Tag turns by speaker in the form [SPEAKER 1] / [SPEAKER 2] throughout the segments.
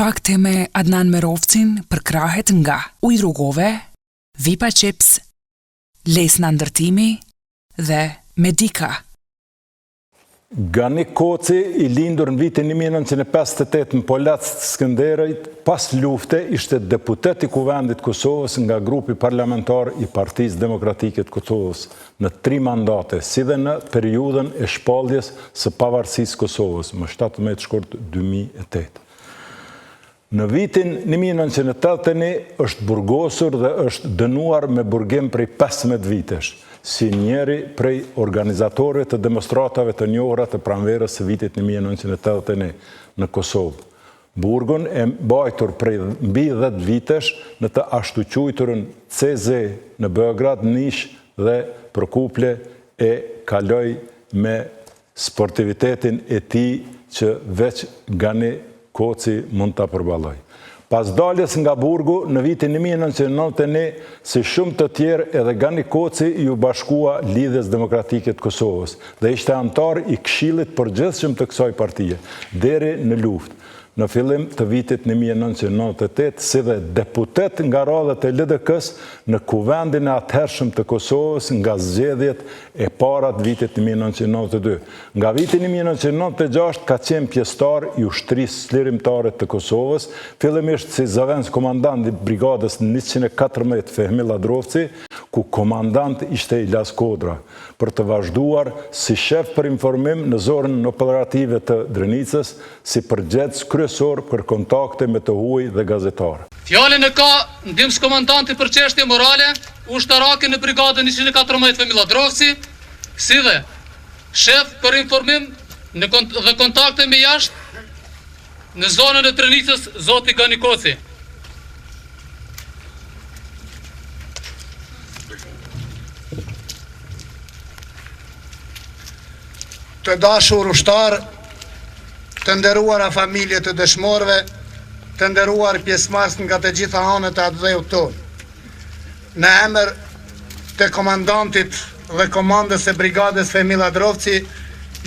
[SPEAKER 1] fakte me Adnan Merovcin për krahet nga Ujë Rrugove, Vipa Chips, Lesna Ndërtimi dhe Medika.
[SPEAKER 2] Gani Koci, i lindur në vitin 1958 në Polac të Skënderajt, pas lufte ishte deputet i Kuvendit Kosovës nga grupi parlamentar i Partisë Demokratike të Kosovës në 3 mandate, si dhe në periudhën e shpalljes së pavarësisë Kosovës, më 17 shkurt 2008. Në vitin 1981 është burgosur dhe është dënuar me burgim prej 15 vitesh, si njeri prej organizatorëve të demonstratave të njohura të pranverës së vitit 1981 në Kosovë. Burgun e mbajtur prej mbi 10 vitesh në të ashtu quajturën CZ në Beograd, Nish dhe Prokuplje e kaloi me sportivitetin e tij që veç Gani Koci mund ta përballoj. Pas daljes nga burgu, në vitin 1991, si shumë të tjerë, edhe Gani Koci ju bashkua Lidhjes Demokratike të Kosovës dhe ishte antar i Këshillit Përgjithshëm të kësaj partie, deri në luftë. Në fillim të vitit 1998, si dhe deputet nga radhët e LDK-s në Kuvendin e atëhershëm të Kosovës nga zgjedhjet e para të vitit 1992. Nga viti 1996 ka qenë pjesëtar i ushtrisë çlirimtare të Kosovës, fillimisht si zëvendës komandant i brigadës 114 Fehmi Ladrovci, ku komandant ishte Ilas Kodra, për të vazhduar si shef për informim në zonën operative të Drenicës, si përgjegjës kryesor për kontakte me të huaj dhe gazetarë.
[SPEAKER 3] Fjalën e ka ndihmës komandanti për çështje morale, ushtaraki në brigadën 114 Fehmi Ladrovci, si dhe shef për informim dhe kontakte me jashtë në zonën e Drenicës, zoti Gani Koci.
[SPEAKER 4] Të dashur ushtar, të nderuara familje të dëshmorëve, të nderuar pjesëmarrës nga të gjitha anët e atë dheut tonë. Në emër të komandantit dhe komandës e brigadës Fehmi Ladrovci,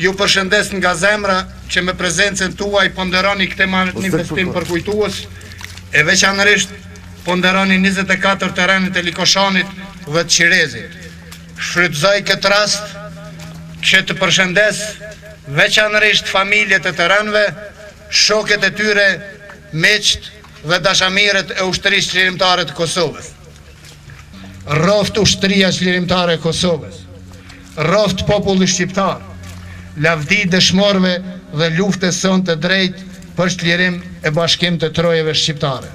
[SPEAKER 4] ju përshëndes nga zemra që me prezencën tuaj ponderoni këtë manifestim përkujtues, e veçanërisht ponderoni 24 terrenit e Likoshanit dhe të Qirezit. Shfrytëzoj këtë rast që të përshëndes veçanërisht familjet e terrenve, shokët e tyre, miqt dhe dashamirët e ushtrisë çlirimtare të Kosovës. Roft ushtria çlirimtare e Kosovës, roft populli shqiptar, lavdi dëshmorëve dhe luftës sonë të drejtë për çlirim e bashkim të trojeve shqiptare.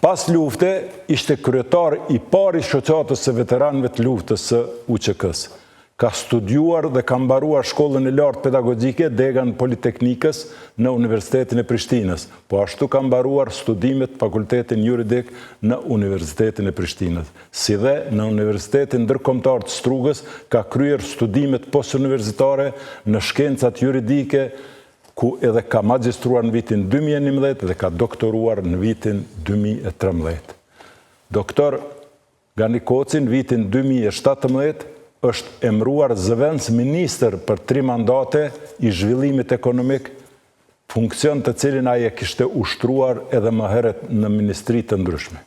[SPEAKER 2] Pas lufte, ishte kryetar i parë i shoqatës së veteranëve të luftës së UÇK-s. Ka studiuar dhe ka mbaruar shkollën e lartë pedagogjike Degan Politeknikës në Universitetin e Prishtinës, po ashtu ka mbaruar studimet fakultetin juridik në Universitetin e Prishtinës. Si dhe në Universitetin Ndërkombëtar të Strugës ka kryer studimet postuniversitare në shkencat juridike, ku edhe ka magjistruar në vitin 2011 dhe ka doktoruar në vitin 2013. Doktor Gani Koci në vitin 2017 është emëruar zëvendës ministër për 3 mandate i zhvillimit ekonomik, funksion të cilin ai e kishte ushtruar edhe më herët në ministri të ndryshme.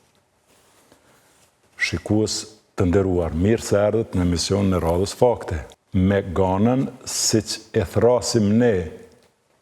[SPEAKER 2] Shikues të nderuar, mirë se erdhët në emisionin e Radhës Fakte. Me ganën, siç e thrasim ne,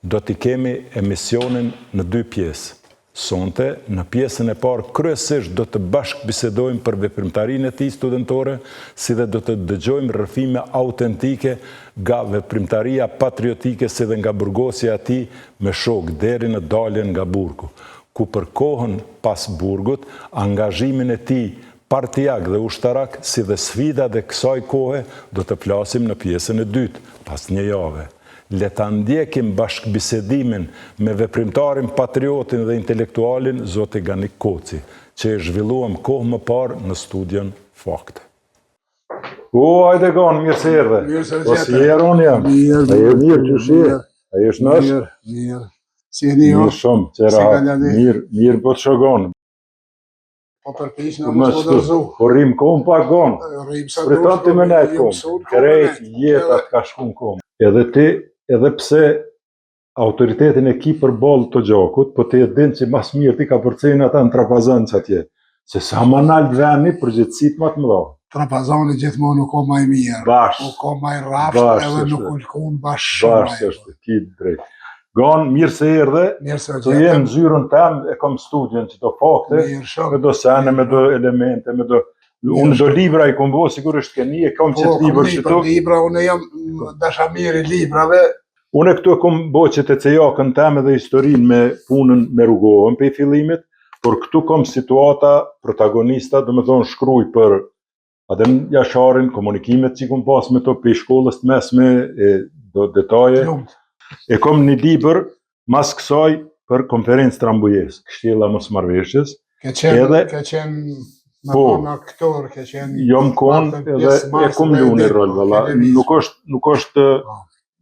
[SPEAKER 2] do t'i kemi emisionin në 2 pjesë. Sonte, në pjesën e parë, kryesisht do të bashkë bisedojmë për veprimtarinë e tij studentore, si dhe do të dëgjojmë rrëfime autentike nga veprimtaria patriotike, si dhe nga burgosja e tij me shok deri në daljen nga burgu, ku për kohën pas burgut, angazhimin e tij partijak dhe ushtarak, si dhe sfidat e kësaj kohe, do të flasim në pjesën e dytë, pas një jave. Le ta ndjekim bashkëbisedimin me veprimtarin, patriotin dhe intelektualin zoti Gani Koci, që e zhvilluam kohë më parë në studion Fakte. Hajde Gani, mirë se erdhe.
[SPEAKER 4] Mirë se
[SPEAKER 2] Po si jeron jam? Mirë, që shi? A jesh nësh?
[SPEAKER 4] Mirë. Si jeni jo?
[SPEAKER 2] Mirë shumë, që rahat. Mirë po të shogon.
[SPEAKER 4] Po përpish në më shkodërzu.
[SPEAKER 2] Po rrim kohën pak Gani.
[SPEAKER 4] Rrim sa
[SPEAKER 2] Priton të më nejtë kohën. Krejt jetat ka shku në kohën. Edhe ti, edhe pse autoritetin e ki për balë të gjakut, po të din që mas mirë ti ka përcejnë ata në trapazan që atje. Se sa ma nalë veni përgjithësit ma të mëdha.
[SPEAKER 4] Trapazani gjithmonë nuk o maj mirë.
[SPEAKER 2] Bash.
[SPEAKER 4] Nuk o maj rafsh edhe nuk ullkun bashkë.
[SPEAKER 2] Bash është, ki drejt. Ganë, mirë se erdhe,
[SPEAKER 4] Mirë se
[SPEAKER 2] të jenë zyrën tem, e kom studien që do fakte, me do sene, me do elemente, me do... Unë do libra i kom bo, sigurisht keni, e kom qëtë libra që tu.
[SPEAKER 4] Libra, unë jam dashamir i librave.
[SPEAKER 2] Unë këtu e kom bo që të cejakën tem edhe historinë me punën me rrugohën për i fillimit, por këtu kom situata, protagonista, do me thonë shkruj për Adem Jasharin, komunikimet që kom pas me to për i shkollës të mesme, e do detaje. E kom një libër, mas kësaj, për konferencë Trambujes, Kështjella mos marrëveshjes.
[SPEAKER 4] Ke qenë në konë aktor, ke qenë...
[SPEAKER 2] Jo më konë edhe e kom lu një rol, valla.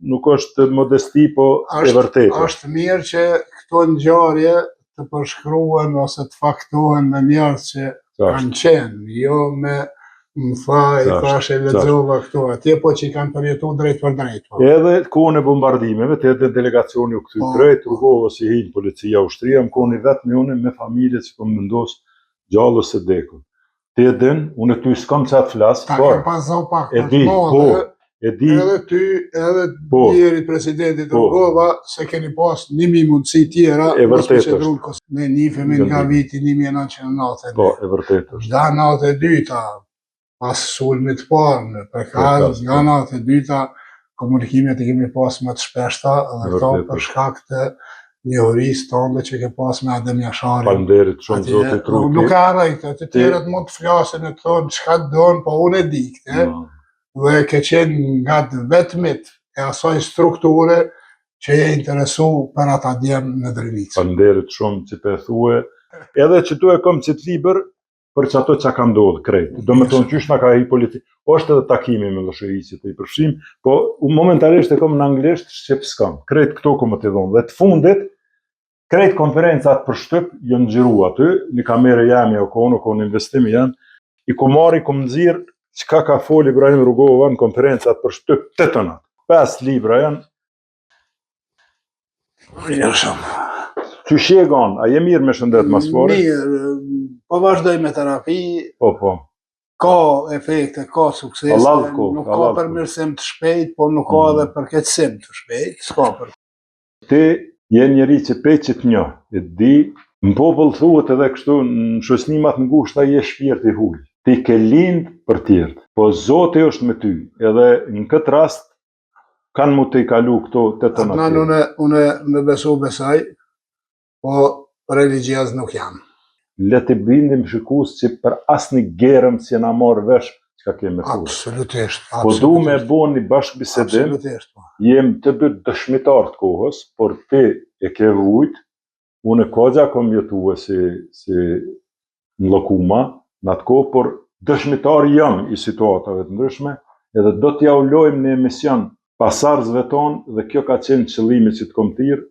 [SPEAKER 2] Nuk është modesti, po e vërtetë.
[SPEAKER 4] Është mirë që këto ngjarje të përshkruen ose të faktohen me njerëz që kanë qenë, jo me më thashe lexova këto, atje po që i kanë përjetu drejt për drejt.
[SPEAKER 2] Edhe kohën e bombardimeve, të edhe delegacioni u këthy drejt, rrugohë si hinë policia ushtria, më kohën i vetë me une me familje që kom nëndosë gjallës e dekën. Të edhin, unë e ty s'kam që atë flasë,
[SPEAKER 4] edhe ty, edhe njerit presidentit Rugova, se keni pas 1000 mundësi tjera,
[SPEAKER 2] e vërtet është.
[SPEAKER 4] Ne nifemi nga viti 1990.
[SPEAKER 2] Po, e vërtet është.
[SPEAKER 4] Nga natë e dyta, pas sulmit parë, për kazë, nga natë e dyta, komunikimet i kemi pas më të shpeshta, dhe këto për shkak të njohërisë tonë që ke pas me Adem Jasharin.
[SPEAKER 2] Falënderit shumë zotit Truti.
[SPEAKER 4] Nuk e arrejtë, të tjerët mund të flasin e të thonë çka donë, po unë e di këtë, dhe ke qenë nga vetmit e asaj strukture që je interesu për ata djemë në Drenicë.
[SPEAKER 2] Falënderit shumë që për thue, edhe që tu e kom që të liber, për që ato që ka ndodhë krejt. Do me tonë qysh nga ka i politikë, është edhe takimi me lëshëri që të i përfshim, po momentarisht e kom në anglisht, shqip s'kam. Krejt këto kom të dhonë. Dhe të fundit, krejt konferencat për Shtyp jënë gjiru aty, një kamere jemi o konë investimi janë, i kumari kum nëzirë qka ka fol Ibrahim Rugova në konferencat për Shtyp 8 tonat. 5 libra janë.
[SPEAKER 4] Mirë shumë.
[SPEAKER 2] Që shjegon, a je mirë me shëndet mas fore?
[SPEAKER 4] Mirë, po vazhdoj me terapi.
[SPEAKER 2] Po.
[SPEAKER 4] Ka efekte, ka suksese, nuk ka përmirësim të shpejt, po nuk ka edhe përkeqësim të shpejt, s'ka për.
[SPEAKER 2] Ti je njeri që peqit një, e di, në popull thuhet edhe kështu, në shoqërimat ngushta je shpirt i hull. Ti ke lind për tjertë, po Zoti është me ty, edhe në këtë rast, kanë mu të i kalu këto 8 tonat.
[SPEAKER 4] Adnan, unë me besaj, po religiaz nuk jam.
[SPEAKER 2] Le të bindim shikus që për asnjë gerëm që na marrë vesh çka kemi thënë.
[SPEAKER 4] Absolutisht.
[SPEAKER 2] Po du me bo një bashkëbisedim, jem të dy dëshmitar të kohës, por ti e ke vujt, unë e kogja kom jetue si në Lokuma, në atë kohë, por dëshmitar jam i situatave të ndryshme, edhe do t'ja ulojmë në emision pasardhësve tonë, dhe kjo ka qenë qëllimi që të kom tirë,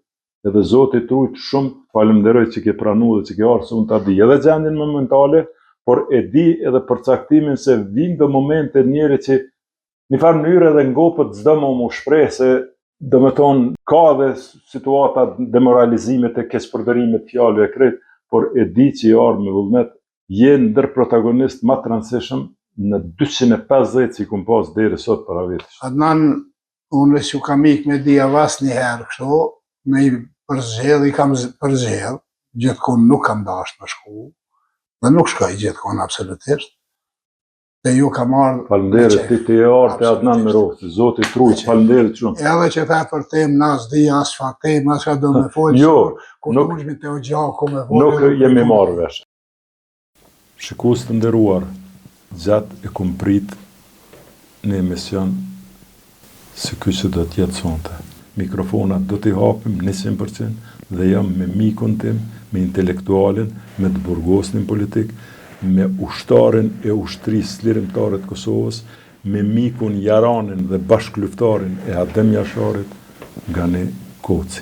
[SPEAKER 2] edhe Zoti trujt shumë, falemderoj që ke pranu dhe që ke arë se unë t'a di. Edhe gjendin momentale, por e di edhe përcaktimin se vinë dhe momente njeri që një farë mënyrë edhe ngopët zdo më shprej se dhe me tonë ka dhe situata demoralizimit e kespërdërimit fjallëve e krejt, por e di që i arë me vullnet jenë ndër protagonist ma të rëndësishëm në 250 që i kum pas deri sot para vetësh.
[SPEAKER 4] Adnan, unë që kam ik me dia vas një herë kështu, me i përzgjedh, i kam përzgjedh, gjithkon nuk kam dasht me shku, dhe nuk shkoj gjithkon absolutisht, dhe ju kam ardhë...
[SPEAKER 2] Falënderit, ti të e ardhë të Adnan Merovci, Zoti trujt, falënderit shumë.
[SPEAKER 4] Edhe që ta për tem, nas di, as fa tem, as ka do me folë,
[SPEAKER 2] jo,
[SPEAKER 4] nuk me të o gjako me folë...
[SPEAKER 2] Nuk jemi marrë vesh. Shikus të nderuar, gjatë e kum prit në emision se ky që do t'jetë sonte. Mikrofonat do t'i hapim 100% dhe jam me mikun tim, me intelektualin, me të burgosnin politik, me ushtarin e ushtrisë lirimtare të Kosovës, me mikun Jaranin dhe bashkëlyftarin e Adem Jasharit nga ne Koci.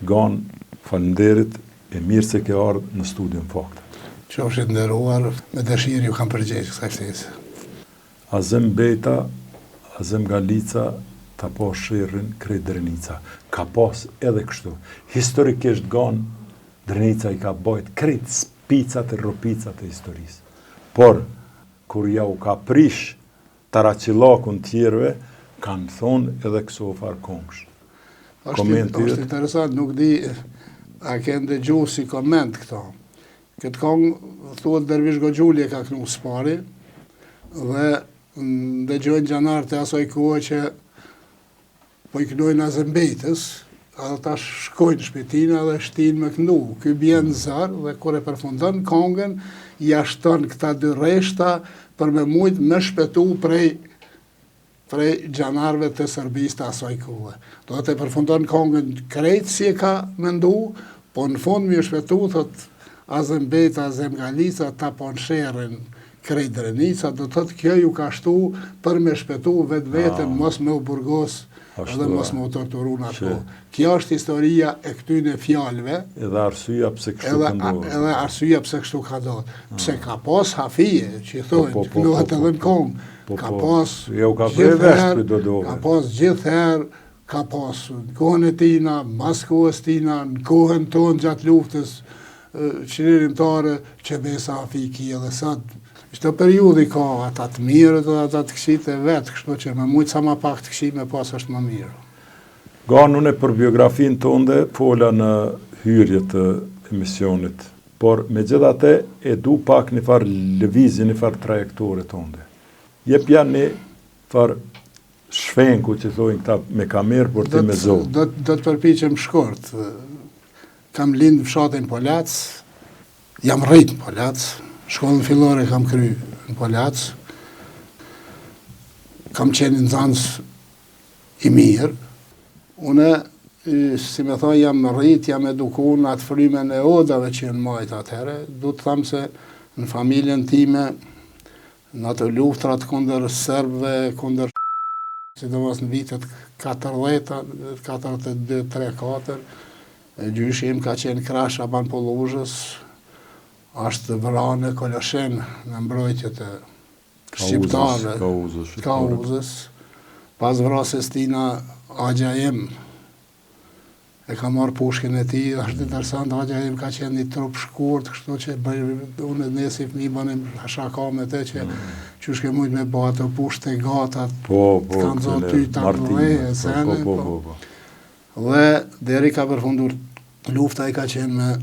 [SPEAKER 2] Gan, falënderit e mirë se ke ardhë në studion Fakte.
[SPEAKER 4] Qofshit nderuar, me dëshirë ju kam përgjegjë kësaj ftesë.
[SPEAKER 2] Azem Beta, Azem Galica, ta po shirrin krejt Drenica. Ka pas edhe kështu. Historikisht gone, Drenica i ka bojt krejt spicat e rropicat e historisë. Por, kur ja u ka prish taracilakun tjerve, kanë thonë edhe këso farkongsh.
[SPEAKER 4] Është interesant, nuk di, a ke ndëgju si koment këto. Këtë kongë, thuhet Dervish Goxhuli e ka knu spari, dhe ndëgjojnë gjanarë të asoj kohë që po i knojnë Azembejtës, edhe ta shkojnë shpetina dhe shtinë me këndu. Ky bjen zarë dhe kur e përfundon kongën, ja shton këta dy reshta për me mujt me shpetu prej gjanarve të Serbisë të asoj kohë. Do të përfundon kongën krejt si e ka mendu, po në fund mi shpetu, thot Azembejta, Azemgalica, ta po në sherën krejt Drenica, do të thotë kjo ju ka shtu për me shpetu vetë vetën, mos me u burgos edhe mos me u torturu në ato. Kjo është historia e këtyne fjalëve.
[SPEAKER 2] Edhe arsyeja pse kështu ka ndodhur.
[SPEAKER 4] Edhe arsyeja pse kështu ka ndodhur. Pse ka pas hafije, që i thonë, kënohet edhe në kongë. Ka pas gjithherë, ka pas në kohën e tina, mas kohës tina, në kohën tonë gjatë luftës qëririmtare, që besa hafiki edhe sëtë. Çdo periudhë ka ata të mirët dhe ata të këqijtë e vetë, kështu që me mujtë sa ma pak të këqij me pas është më mirë.
[SPEAKER 2] Ganun e për biografinë tënde fola në hyrje të emisionit, por megjithatë e du pak një farë lëvizje, një farë trajektore tënde. Jepja një farë shfenku që thojnë këta me kamerë, por ti me zonë.
[SPEAKER 4] Do të përpiqem shkurt. Kam lindë fshatin Polac, jam rrit në Polac, shkollën fillore kam kry në Polac, kam qenë nxënës i mirë. Une, si me thoj, jam rrit, jam eduku në atë frymen e odave që në majtë atëhere. Du të thamë se në familjen time, në atë luftrat kundër serbëve, kundër sidomos në vitet 40, 42, 3, 4, gjyshim ka qenë krash Aban Polluzhës, është vrane Koloshen në mbrojtjet e shqiptarëve, Kauzës, pas vrasjes tina Agja Im e ka marrë pushkin e ti, është interesant, Agja Im ka qenë një trup shkurt, kështu që unë e nesi fëmi banim shaka me te që shke mujt me bëhat të pushte gatat, kanë zonë ty të e sene, dhe deri ka përfundur lufta i ka qenë me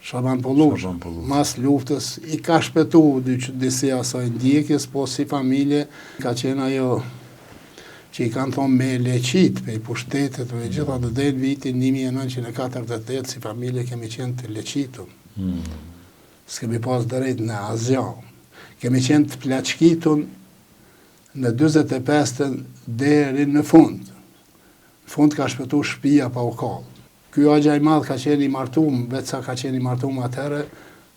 [SPEAKER 4] Shaban Polluzhë. Mas luftës i ka shpetu disi asaj ndjekjes, po si familje ka qenë ajo që i kanë thonë me leqit, pe i pushtetet, pe i gjitha dhe del vitin 1948, si familje kemi qenë të leqitun. S'kemi pas drejt në Azian. Kemi qenë të plaçkitun në 25-ën deri në fund. Në fund ka shpetu shtëpia pa u kallë. Ky Agja i madh ka qenë i martum, vetë sa ka qenë i martum atëherë,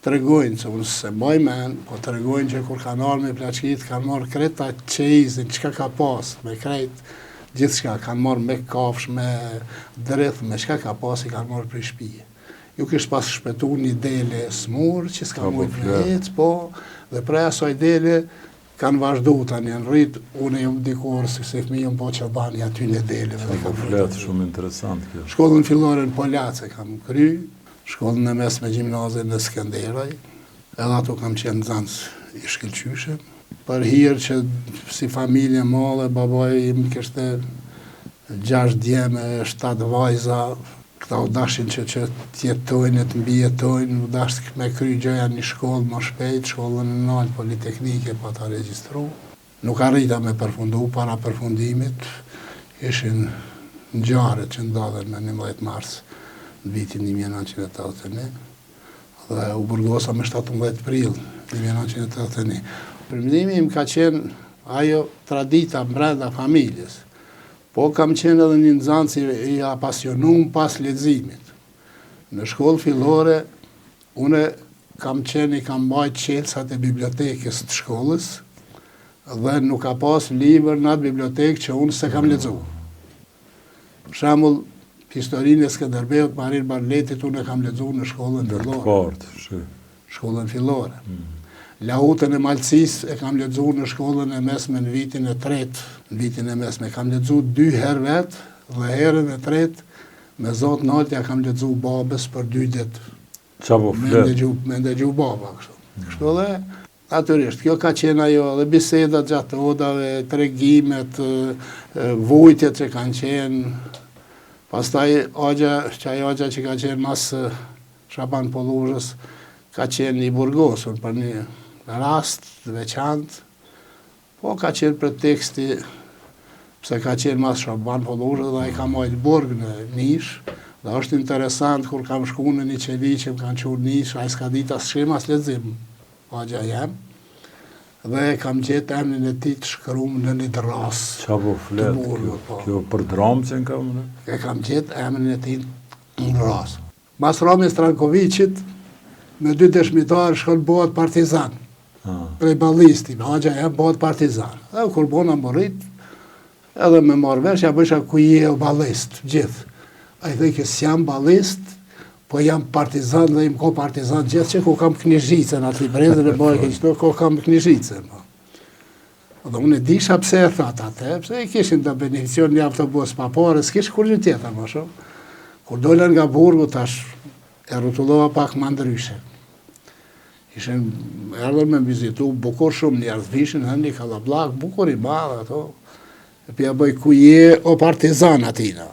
[SPEAKER 4] të regojnë, se unë se boj men, po të regojnë që kur kanë arë me plaçkit, kanë marrë kreta qejzin, qka ka pas, me krejt, gjithë shka, kanë marrë me kafsh, me drith, me qka ka pas, i kanë marrë për shpije. Ju kishtë pas shpetu një dele smur, që s'ka mujt me ecë, po, dhe prej asoj dele, kanë vazhdu tani në rrit, unë jam dikur se fëmi jam po që bani aty në deleve.
[SPEAKER 2] Po fletë shumë interesant kjo.
[SPEAKER 4] Shkollën fillore në Polace kam kry, shkollën e mesme gjimnaze në Skenderaj, edhe ato kam qenë nxënës i shkëlqyshëm. Për hirë që si familje madhe, babaj im kishte 6 djeme, 7 vajza, këta u dashin që tjetojnë, të mbijetojnë, u dashin me kry gjëja një shkollë më shpejt, shkollën e nalë politeknike pa ta registru. Nuk arrita me përfundu, para përfundimit, ishin në gjarët që ndodhen me 11 mars në vitin 1981, dhe u burgosa me 17 prill 1981. Përmendimi im ka qenë ajo tradita brenda familjes, po kam qenë edhe një nxënës i apasionum pas leximit. Në shkollë fillore, une kam mbajt qelsat e bibliotekës të shkollës, dhe nuk ka pas libër në atë bibliotekë që unë se kam lexu. Për shembull, historinë e Skënderbeut, Marin Barletit, unë e kam lexu në shkollën fillore. Shkollën fillore. Lautën e Malësisë e kam lexuar në shkollën e mesme në vitin e tretë. Në vitin e mesme kam lexuar 2 herë vetë, dhe herën e tretë me Zot Naltja kam lexuar babës për 2 ditë.
[SPEAKER 2] Çavo flet.
[SPEAKER 4] Me ndëgju baba kështu. Kështu dhe natyrisht, kjo ka qenë ajo, dhe bisedat gjatë odave, tregimet, vujtjet që kanë qenë, pastaj agja që ka qenë mas Shaban Polluzhës, ka qenë i burgosur për një rast veçantë, po ka qenë preteksti, pse ka qenë mas Shaban Polluzhës dhe ai ka marrë burg në Nish, dhe është interesant kur kam shku në një qeli që më kanë qurë Nish, ai s'ka dit as shkrim as lexim, agja jam, dhe kam gjetë emrin e tij të shkruar në një dras.
[SPEAKER 2] Çavo flet. Kjo për dramë që kam në?
[SPEAKER 4] E kam gjetë emrin e tij në dras. Mas Rami Strankovicit, me 2 dëshmitarë shkon bëhet partizan. Prej ballisti, agja jam bëhet partizan. Dhe kur bona morit, edhe me marrë vesh, ja bësha ku je o ballist, gjithë. A i dhe që s'jam ballist, po jam partizan dhe im ko partizan gjithë që ku kam knizhicën atë i brezën e bojë kënqëto, ku kam knizhicën. Dhe unë e disha pse e thot atë, pse i kishin të beneficion një autobus pa pare, s'kish kur një tjetër, më shumë. Kur dolen nga burgu tash, e rrotullova pak më ndryshe. Ishin erdhën me vizitu, bukur shumë njerëz, vishin hëndi Kallablak, bukur i madh ato. E pja bëj ku je o partizan atina.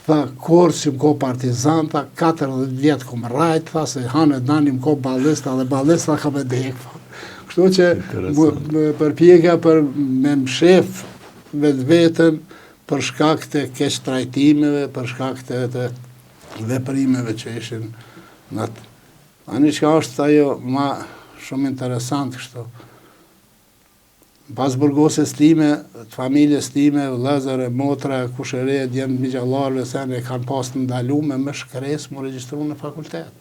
[SPEAKER 4] Tha, kur si më ko partizan, tha, 14 vjetë ku më rajtë, tha, se hanë e dani më ko ballista, dhe ballista ka me dekë. Kështu që më përpjekja për me më shef vetën për shkak të keq trajtimeve, për shkak të veprimeve që ishin në atë. Ani që është ajo ma shumë interesant kështu. Pas burgosës time, të familjes time, vëllezër e motra, kushëre, djemë migjallarëve, se ne kanë pas të ndalume me shkres më regjistru në fakultet.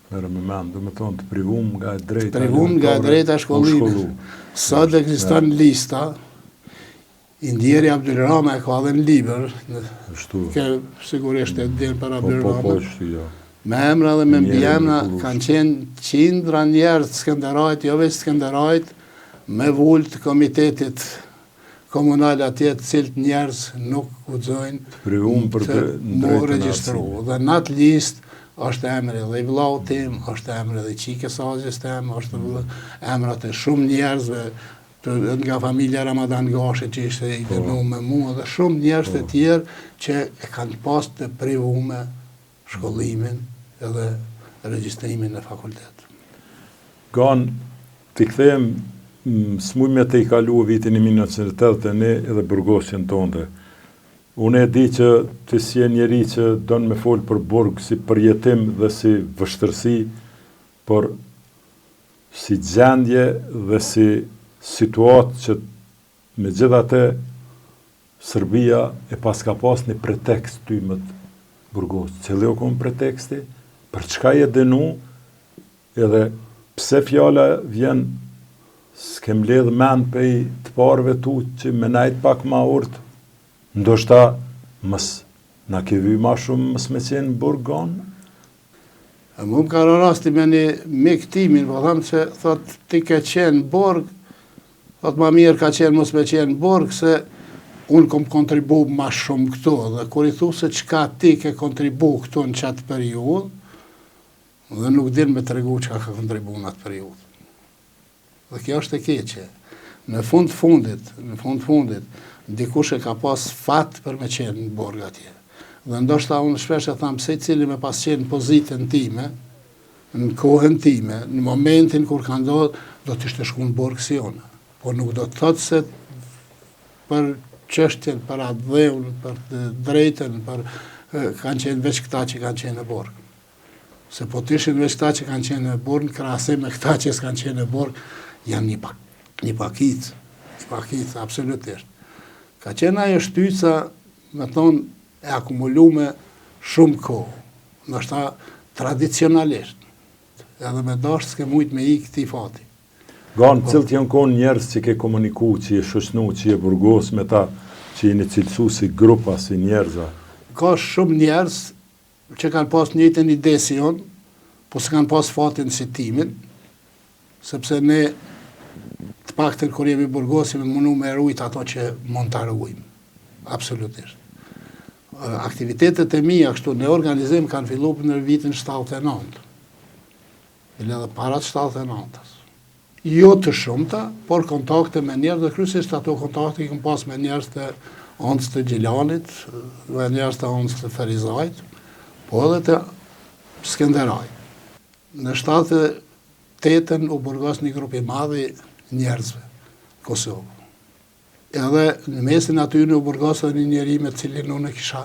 [SPEAKER 2] Mere me men, do me thonë të privum nga e drejta.
[SPEAKER 4] Privum nga e drejta shkollimit. Sot ekziston lista, Indjeri Abdul Rama e ka dhe në liber, ke sigurisht e djenë për Abdul Rama. Me emra dhe me mbjemra kanë qenë qindra njerë të Skënderajt, jo veç Skënderajt, me vull të komitetit komunal atje të cilët njerëz nuk guxojnë të më regjistru. Dhe në atë listë është emri dhe i vllau tim, është emri dhe i qikës azjes tim, është emrat e shumë njerëzve, nga familja Ramadan Gashi që ishte i dënu me mua, dhe shumë njerëz të tjerë që e kanë pas të privume shkollimin edhe regjistrimin në fakultet.
[SPEAKER 2] Gan, t'i kthejmë smujme të i kalu vitin 1981 edhe burgosjen tonde. Unë e di që të si e njeri që donë me folë për burg si përjetim dhe si vështërsi, por si gjendje dhe si situatë që me gjithate Serbia e pas ka pas një pretekst ty më të burgos. Cili o kom preteksti? Për çka je dënu? Edhe pse fjala vjen s'kem ledh men pej të parve tu që me najt pak ma urt, ndoshta mës na ke vy ma shumë mës me qenë burgon?
[SPEAKER 4] Mu më ka rasti me një mik timin, po thamë që thot ti ke qenë burg, thot ma mirë ka qenë mos me qenë burg, se unë kom kontribu ma shumë këto, dhe kur i thu se qka ti ke kontribu këto në qatë periud, dhe nuk din me të regu qka ka kontribu në atë periud. Dhe kjo është e keqe. Në fund fundit, dikush e ka pas fat për me qenë në burg atje. Dhe ndoshta unë shpesh e thamë, se cili me pas qenë pozitën time, në kohën time, në momentin kur ka ndodhur, do të ishte shku në burg si ona. Po nuk do të thotë se për çështjen, për atë dheun, për të drejtën, kanë qenë veç këta që kanë qenë në burg. Se po të ishin veç këta që kanë qenë në burg, në krahasim me këta që s'kanë qenë në burg, janë një pakicë, absolutisht. Ka qenë ajo shtyca, me thonë, e akumulume shumë kohë, ndoshta tradicionalisht, edhe me dashur s'ke mujt me i këtij fati.
[SPEAKER 2] Ganë, cilët janë konë njerës që ke komuniku, që je shoqnu, që je burgos me ta, që jeni cilësu si grupa, si njerëza?
[SPEAKER 4] Ka shumë njerës që kanë pas njëjtën ide si unë, po s'kanë pas fatin si timin, sepse ne të paktën kur jemi burgosi me mundu me rujt ato që mund të rujmë. Absolutisht. Aktivitetet e mia kështu në organizim kanë fillu në vitin 79. Bile edhe parat 79-ës. Jo të shumta, por kontakte me njerëz dhe kryesisht ato kontakte i kam pas me njerëz të anës të Gjilanit, me njerëz të anës të Ferizajt, po edhe të Skenderaj. Në 78-ën u burgos një grup i madh i njerëzve Kosovë. Edhe në mesin aty u burgos edhe një njeri me cilin unë kisha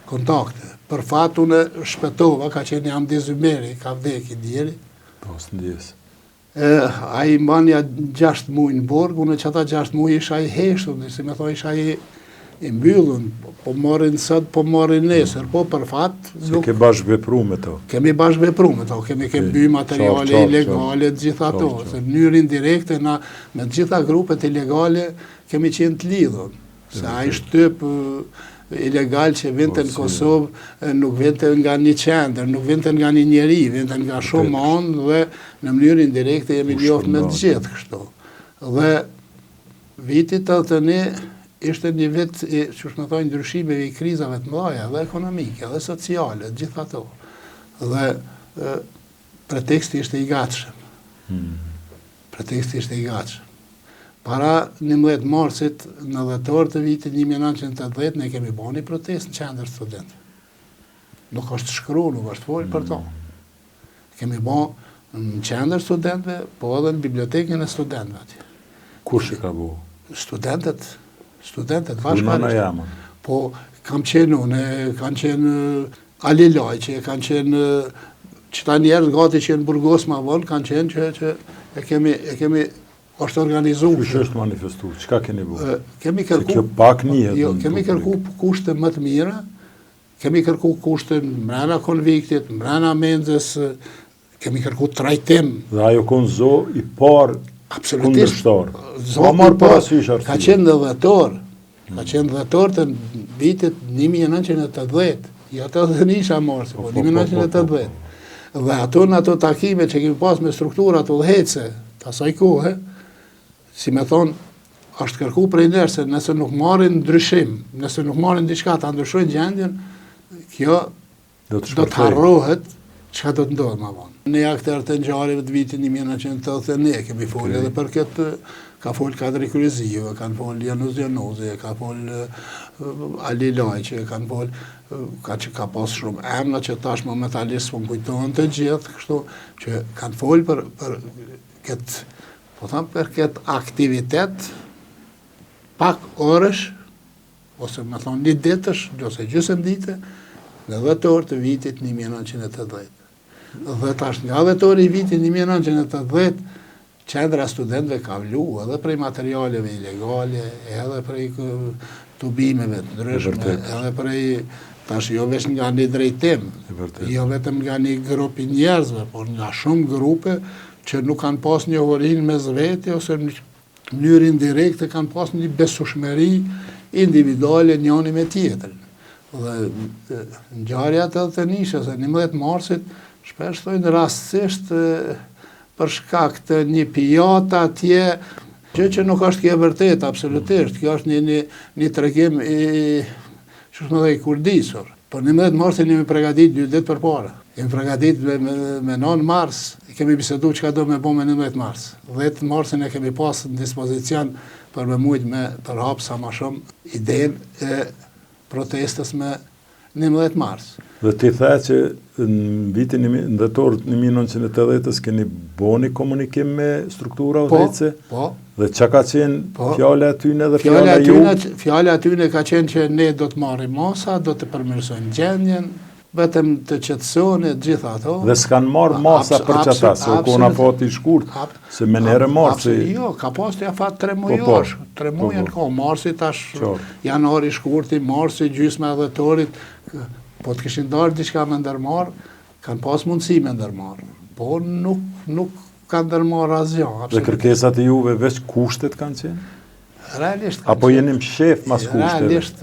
[SPEAKER 4] kontakte. Për fat unë shpetova, ka qenë jam Dezymeri, ka vdekë djeli.
[SPEAKER 2] Pas ndjes.
[SPEAKER 4] A i mbanja 6 muaj në burg, unë që ata 6 muaj isha i heshtur, si me thoi isha i mbyllun, po morin sot, po morin nesër, po për fat...
[SPEAKER 2] Se ke bashkë vepru me to?
[SPEAKER 4] Kemi bashkë vepru me to, kemi by materiale ilegale, gjitha to, se në mënyrë indirekte na me gjitha grupet ilegale kemi qenë të lidhur, se a i shtyp ilegal që vinte në Kosovë nuk vinte nga një qendër, nuk vinte nga një njeri, vinte nga shumë anë dhe në mënyrë indirekte jemi njoft me të gjithë kështu. Dhe vitit 81 ishte një vit i, që shme thoi, ndryshimeve i krizave të mëdha, dhe ekonomike, dhe sociale, gjitha to. Dhe preteksti ishte i gatshëm. Preteksti ishte i gatshëm. Para 11 marsit në dhjetor të vitit 1980 ne kemi bërë një protestë në qendër studentëve. Nuk është shkruar, nuk është folur për to. Kemi bërë në qendër studentëve, po edhe në bibliotekën e studentëve atje.
[SPEAKER 2] Kush e ka bërë?
[SPEAKER 4] Studentët bashkërisht. Po kam qenë unë, kanë qenë Ali Lajqi, kanë qenë qëta njerëz gati që në Burgos ma vonë, kanë qenë që e kemi është organizuar.
[SPEAKER 2] Kush është manifestuar? Çka keni bërë?
[SPEAKER 4] Kemi kërku.
[SPEAKER 2] Kjo pak njihet.
[SPEAKER 4] Jo, kemi kërku kushte më të mira. Kemi kërku kushte mbrana konviktit, mbrana mendjes, kemi kërku trajtim.
[SPEAKER 2] Dhe ajo kon zo i parë kundërshtar.
[SPEAKER 4] Zo marr parasysh arsimin. Ka qenë në dhjetor. Ka qenë dhjetor të vitit 1980. Jo të isha marrë, po 1980. Dhe ato takime që kemi pas me struktura të udhëhece, të asaj kohe, si me thonë, është kërku prej njerëz se nëse nuk marrin ndryshim, nëse nuk marrin diçka ta ndryshojnë gjendjen, kjo do të harrohet çka do të ndodhë më vonë. Ne aktorët e ngjarjeve të vitit 1981 kemi folur edhe për këtë, ka fol Kadri Kryziu, kanë fol Januz Januzi, ka fol Ali Lajqi, kanë fol ka pas shumë emra që tash momentalisht po kujtohen të gjithë, kështu që kanë fol për këtë, po tham për këtë aktivitet pak orësh, ose me thonë një ditësh, ose gjysmë dite, në dhjetor të vitit 1980. Dhe tash nga dhjetori i vitit 1980, qendra studentëve ka vlu edhe prej materialeve ilegale, edhe prej tubimeve të ndryshme, edhe prej tash jo veç nga një drejtim, jo vetëm nga një grup i njerëzve, por nga shumë grupe që nuk kanë pas një njohurinë mes vete, ose në mënyrë indirekte kanë pas një besueshmëri individuale njëri me tjetrin. Dhe ngjarja të nishës e 11 marsit, shpesh thojnë rastësisht për shkak të një pijata atje, që nuk është kjo vërtet, absolutisht, kjo është një tregim i kurdisur. Por 11 marsin jemi pregadit 2 ditë përpara. Jemi pregadit me 9 mars, kemi bisedu çka do me bo me 11 mars. 10 marsin e kemi pas në dispozicion për me mujt me përhap sa ma shumë idenë e protestës me 11 mars.
[SPEAKER 2] Dhe ti the që në vitin në dhjetor 1980 keni bëni komunikim me struktura udhëhece?
[SPEAKER 4] Po.
[SPEAKER 2] Dhe çka ka qenë fjala atyne dhe fjala ju?
[SPEAKER 4] Fjala atyne ka qenë që ne do të marrim masa, do të përmirësojmë gjendjen, vetëm të qetësoni gjitha ato.
[SPEAKER 2] Dhe s'kan marrë masa për çata, se u kona fati i shkurt, se me njerë marë.
[SPEAKER 4] Jo, ka pas të ja fat 3 mujosh, 3 muaj në kohë, marsi tash, janari shkurti, marsi, gjysma e dhjetorit, po të kishin darë diçka me ndërmarë, kanë pas mundësi me ndërmarë, po nuk kanë ndërmarë asgjë.
[SPEAKER 2] Dhe kërkesat e juve veç kushtet kanë qenë?
[SPEAKER 4] Realisht kanë
[SPEAKER 2] apo jenim shef mas kushteve?
[SPEAKER 4] Realisht,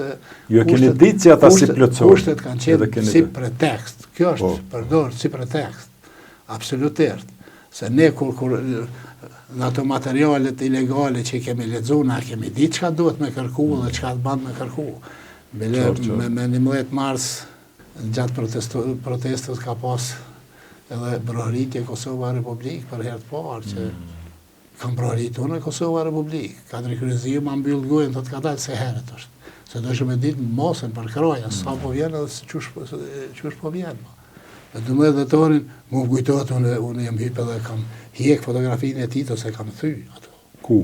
[SPEAKER 2] ju e keni ditë që ata si plotësojnë?
[SPEAKER 4] Kushtet kanë qenë si pretekst. Kjo është përdorur si pretekst. Absolutisht.
[SPEAKER 5] Se ne kur në ato materialet ilegale që kemi lexuar, na kemi ditë çka duhet me kërku dhe çka të band me kërku. Bile me 11 mars gjatë protestës ka pas edhe brohëritje Kosova Republikë për herë të parë që kam brohëritur në Kosova Republikë. Kadri Kryziu ma mbyll gojën, thotë ka dalë se herët është. Se do shme ditë mosën për kraja, sa po vjen edhe se qysh po vjen. Në 12 dhetorin, mu kujtohet, unë jam hype dhe kam hjek fotografinë e tij ose kam thy ato.
[SPEAKER 2] Ku?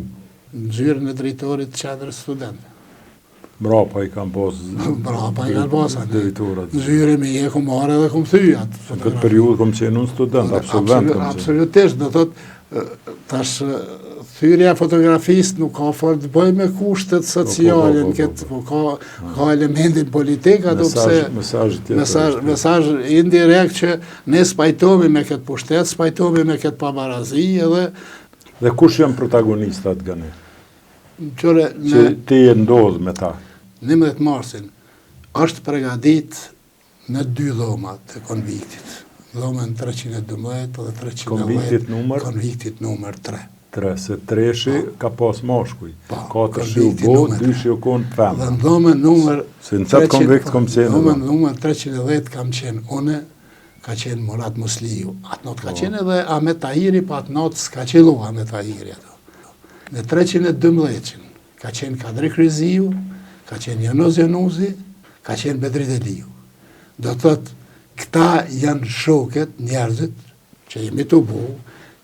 [SPEAKER 5] Në zyrën e drejtorit të qendrës studentëve.
[SPEAKER 2] Mrapa i kam pas...
[SPEAKER 5] Mrapa i kam pas,
[SPEAKER 2] drejtorat.
[SPEAKER 5] në zyrën me je ku marrë edhe kum thy atë.
[SPEAKER 2] Në këtë periudhë kom qenë unë student, absolvent kom qenë.
[SPEAKER 5] Absolutisht, do thotë, tash thyrja fotografisë nuk ka fort të bëj me kushtet sociale, ka elementin politik, ato pse mesazh indirekt që ne spajtohemi me këtë pushtet, spajtohemi me këtë pabarazi edhe...
[SPEAKER 2] Dhe kush janë protagonistat gane?
[SPEAKER 5] Që
[SPEAKER 2] ti e ndodh me ta?
[SPEAKER 5] 11 marsin është përgatit në 2 dhoma të konviktit. Dhomën 312 dhe 310.
[SPEAKER 2] Konviktit numër?
[SPEAKER 5] Konviktit numër 3.
[SPEAKER 2] 3, se 3-shi ka pas mashkuj. 4-shi u bo, 2-shi u konë femra.
[SPEAKER 5] Dhe në dhomën numër...
[SPEAKER 2] Se në qatë konvikt kom qenë.
[SPEAKER 5] Dhomën numër 310 kam qenë une, ka qenë Murat Musliu. Atë not ka qenë edhe Ahmet Tahiri, pa atë not s'ka qelu Ahmet Tahiri ato. Në 312 ka qenë Kadri Kryziu, ka qenë Janoz Januzi, ka qenë Bedri Deliu. Do të thotë, këta janë shoket, njerëzit, që jemi të bu,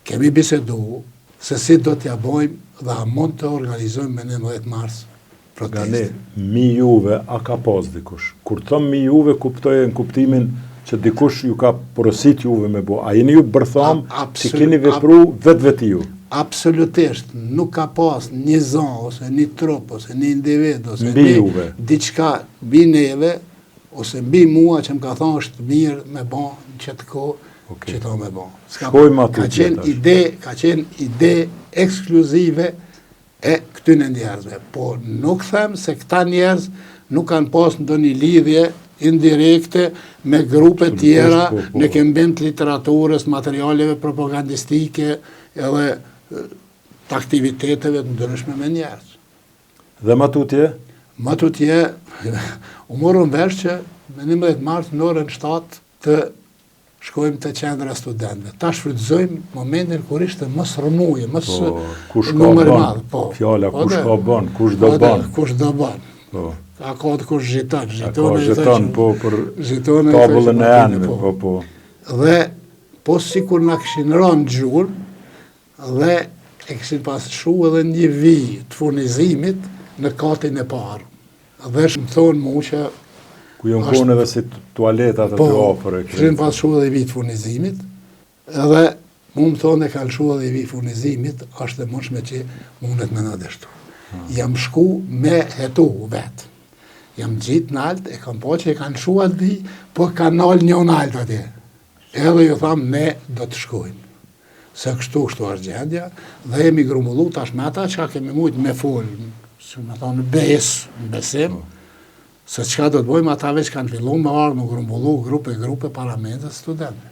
[SPEAKER 5] kemi bisedu, se si do t'ja bojmë dhe a mund të organizojmë me 19 mars protestin.
[SPEAKER 2] Gane, mi juve, a ka pas dikush? Kur thëm mi juve, kuptoje në kuptimin që dikush ju ka porosit juve me bo. A jeni ju bërtham që keni vepru vetë ju?
[SPEAKER 5] Absolutisht, nuk ka pas një zonë, ose një trup, ose një individ, ose diçka bi neve, ose bi mua që më ka thonë është mirë me bon në qëtë kohë që to me bon. Ka qenë ide ekskluzive e këtyne njerëzve. Po nuk them se këta njerëz nuk kanë pas në do një lidhje indirekte me grupe tjera në këmbim të literaturës, materialeve propagandistike edhe të aktiviteteve të ndryshme me njerëz.
[SPEAKER 2] Dhe matutje?
[SPEAKER 5] Matutje, u morën vesh që me 11 mars në orën 7 të shkojmë të qendra studentëve. Ta shfrytëzojmë momentin kur ishte mës rënuje, mës numër madhë.
[SPEAKER 2] Fjala, kush ka bën, kush do bën.
[SPEAKER 5] Kush do bën. A ka të kush zhiton.
[SPEAKER 2] Zhiton, po, për tabullën e enve, po.
[SPEAKER 5] Dhe, po si kur na këshin rënë gjurë, dhe e këshin pasëshu edhe një vijë të furnizimit në katin e parë. Dhe shmë thonë mu që...
[SPEAKER 2] Ku jonë konë edhe si tualetat e të ofër.
[SPEAKER 5] Po, këshin pasëshu edhe i vijë të furnizimit, edhe mu më thonë e kalëshu edhe i vijë furnizimit, është dhe mundshme që mundet me në deshtu. Jam shku me hetu vetë. Jam gjitë në altë, e kam po që e kanë shu atë di, po kanë nalë një në altë atje. Edhe ju thamë, ne do të shkojmë. Se kështu është gjendja, dhe jemi grumbullu tash me ata që kemi mujtë me folë, që me thonë në besim, se qka do të bojmë ata veç kanë fillu me arë në grumbullu grupe parlamentës studentëve.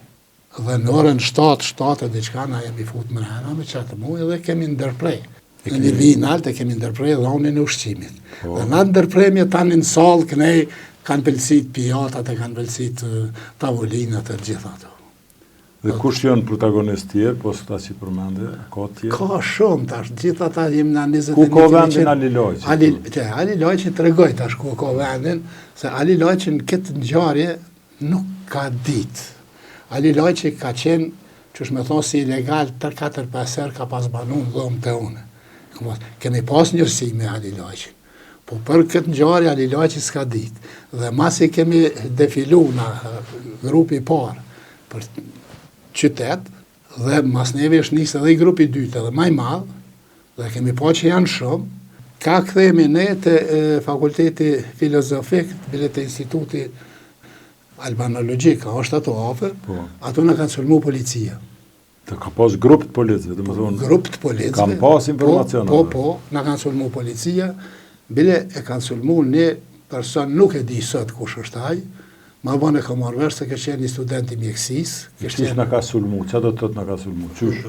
[SPEAKER 5] Dhe në orën 7 dhe qka na jemi fut më rena me qatë mujë dhe kemi ndërprej. Në një vijë naltë e kemi ndërprej dhonin e ushqimit. Dhe na ndërprejmje tani në salë kënej kanë pëlsit pijatat e kanë pëlsit tavolinat e gjitha ato.
[SPEAKER 2] Dhe kush janë protagonist tjerë, po së ta si përmende, ka tjerë?
[SPEAKER 5] Ka shumë, tash, gjitha ta jemi në 21...
[SPEAKER 2] Ku ka vendin Ali Lajqi?
[SPEAKER 5] Ali Lajqi të regoj tash ku ka vendin, se Ali Lajqi në këtë ngjarje nuk ka ditë. Ali Lajqi ka qenë, që shme thonë si ilegal, 3-4-5 herë ka pas banu në dhomë të une. Kemi pas njërsi me Ali Lajqi. Po për këtë ngjarje Ali Lajqi s'ka ditë. Dhe masi kemi defilu në grupi parë, për qytet, dhe mas neve është njësë edhe i grupi dytë edhe maj madhë, dhe kemi po që janë shumë, ka këthemi ne të fakulteti filozofik, bile të instituti albanologjika, është ato afer, ato në kanë sulmu policia.
[SPEAKER 2] Të ka pas grup të policëve, dhe më thonë?
[SPEAKER 5] Grup të policëve.
[SPEAKER 2] Kam pas informacion.
[SPEAKER 5] Po, në kanë sulmu policia, bile e kanë sulmu një person, nuk e di sot kush është aj, Ma vonë e ka marrë vesh se ka qenë një student i mjekësisë.
[SPEAKER 2] Qysh na ka sulmu? Çfarë do të thotë na ka sulmu? Qysh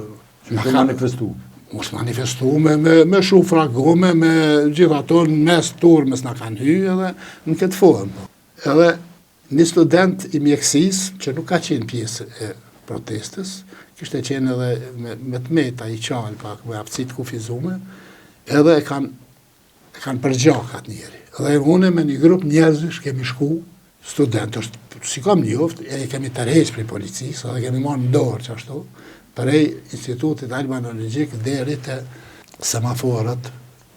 [SPEAKER 2] ka manifestu?
[SPEAKER 5] Mos manifestu me shufra gome, me gjitha ato në mes turmës na kanë hyrë edhe në këtë formë. Edhe një student i mjekësisë, që nuk ka qenë pjesë e protestës, kishte qenë edhe me të meta i qalë pak, me apësit kufizume, edhe e kanë përgjak atë njeri. Edhe une me një grup njerëzish kemi shku, studentës, si kam njoftë, e kemi tërheq për policisë, edhe kemi marrë në dorë që ashtu, përej Institutit Albanologjik deri të semaforët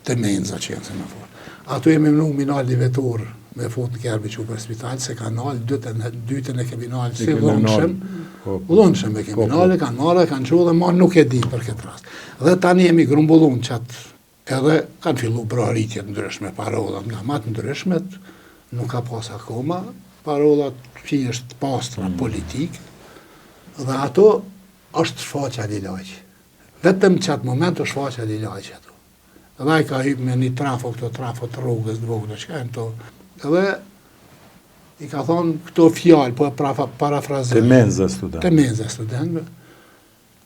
[SPEAKER 5] të menza që janë semaforë. Ato jemi mënu minalli vetur me fut në kjerë që për spital, se ka nalë, dytën e kemi nalë si dhonëshem, dhonëshem e kemi nalë, kanë marrë, kanë që dhe ma nuk e di për këtë rast. Dhe tani jemi grumbullun qatë, edhe kanë fillu prarritjet ndryshme, parollat nga matë ndryshmet, nuk ka pas akoma, parollat që është pastra politik, dhe ato është shfaqja Lilaqi. Vetëm që atë moment është shfaqja Lilaqi ato. Edhe ai ka hypë me një trafo të rrugës dvogële që kanë to. Edhe i ka thonë këto fjalë, po e parafrazoj.
[SPEAKER 2] Të menza student.
[SPEAKER 5] Të menza studentëve.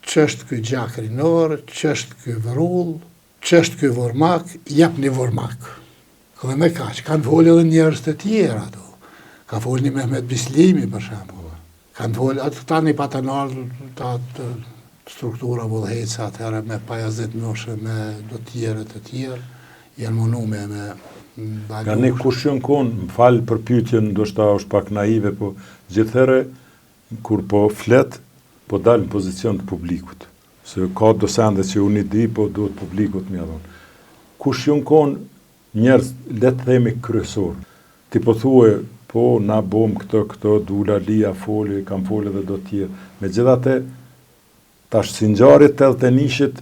[SPEAKER 5] Ç'është ky gjak rinor, ç'është ky vrull, ç'është ky vormak, jep një vormak. Dhe me kaq, kanë folë edhe njerëz të tjerë ato. Ka folë një Mehmet Bislimi për shembull. Kanë folë atë tani patanar të struktura vullheca atëherë me Pajazit Noshe, me do tjerë të tjerë, janë mënu me balush.
[SPEAKER 2] Ka ne kush janë konë, më falë për pyetjen, ndoshta është pak naive, po gjithherë kur po flet, po dalë në pozicion të publikut. Se ka dosende që unë i di, po duhet publikut më dhon. Kush janë konë njerëz, le të themi kryesor. Ti po thuaj, po na bom këto, Dula Lia foli, kam folë edhe do tjerë. Megjithatë, tash si ngjarjet të Eltenishit,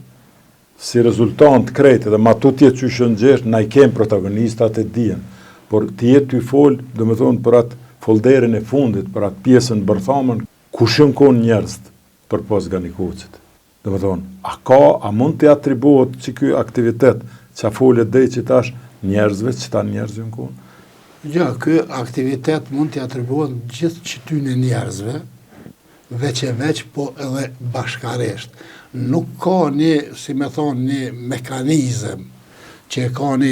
[SPEAKER 2] si rezultant krejt, edhe ma tutje që shëngjesh, na i kem protagonistat e dijen. Por ti jetë ty folë, do me thonë, për atë folderin e fundit, për atë pjesën bërthamën, ku shënkon njerëz për pos Ganikocit. Do me thonë, a mund të atribuot që ky aktivitet, që a foljet dhe që tash njerëzve, që ta njerëz jënë konë?
[SPEAKER 5] Ja, ky aktivitet mund të atribuohet gjithë qytynë e njerëzve, veç, po edhe bashkaresht. Nuk ka një, si me thonë, një mekanizm që ka një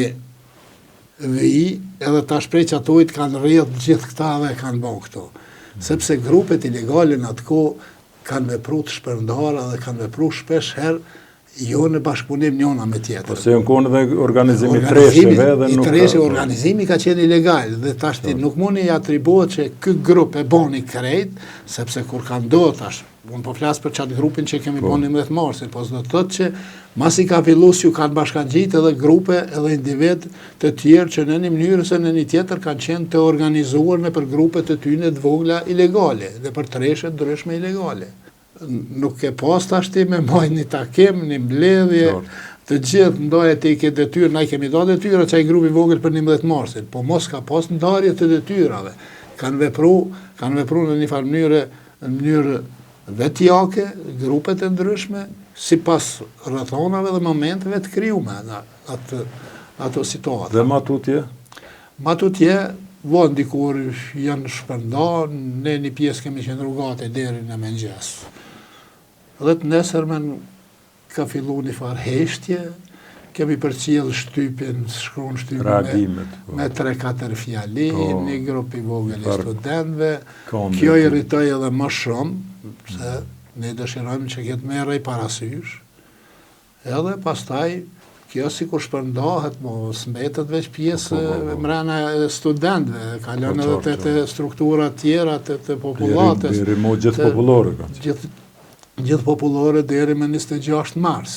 [SPEAKER 5] vij, edhe ta shprej që atojt kanë rrjedh gjithë këta dhe kanë bërë këto. Sepse grupet ilegale në atë kohë kanë vepru të shpërndara dhe kanë vepru shpesh herë jo në bashkëpunim njona me tjetër.
[SPEAKER 2] Ose janë konë dhe organizimi tresheve dhe nuk ka...
[SPEAKER 5] Organizimi ka qenë ilegal dhe tashti nuk mundi i atribuohet që ky grup e boni krejt, sepse kur ka ndodhur tash, unë po flas për çat grupin që kemi bën 11 marsin, po s'do të thotë që masi ka filluar ju kanë bashkangjit edhe grupe edhe individ të tjerë që në një mënyrë ose në një tjetër kanë qenë të organizuar në për grupe të tyre të vogla ilegale dhe për treshe ndryshme ilegale. Nuk e pas tashti me majnë një takim, një mbledhje, të gjithë ndarje të i ke detyrë, na i kemi da detyra që i grupi vogël për 11 marsin, po mos ka pas ndarje të detyrave. Kanë vepru në një farë mënyrë vetjake, grupet e ndryshme, si pas rrethonave dhe momenteve të krijume në ato situatë.
[SPEAKER 2] Dhe matutje?
[SPEAKER 5] Matutje, vonë dikur janë shpërnda, ne një pjesë kemi qenë rrugate deri në mëngjes. Dhe të nesërmen ka fillu një farë heshtje, kemi përcjell shtypin, shkruan shtypin me 3-4 fjali, një grup i vogël i studentëve. Kjo i rritoj edhe më shumë, se ne dëshirojmë që këtë merrej parasysh. Edhe pastaj, kjo si kur shpërndahet, s'mbetet veç pjesë mrena studentëve, kalon edhe të struktura tjera të popullatës.
[SPEAKER 2] Birimo gjithë popullore ka.
[SPEAKER 5] Gjithë popullore deri me 26 mars.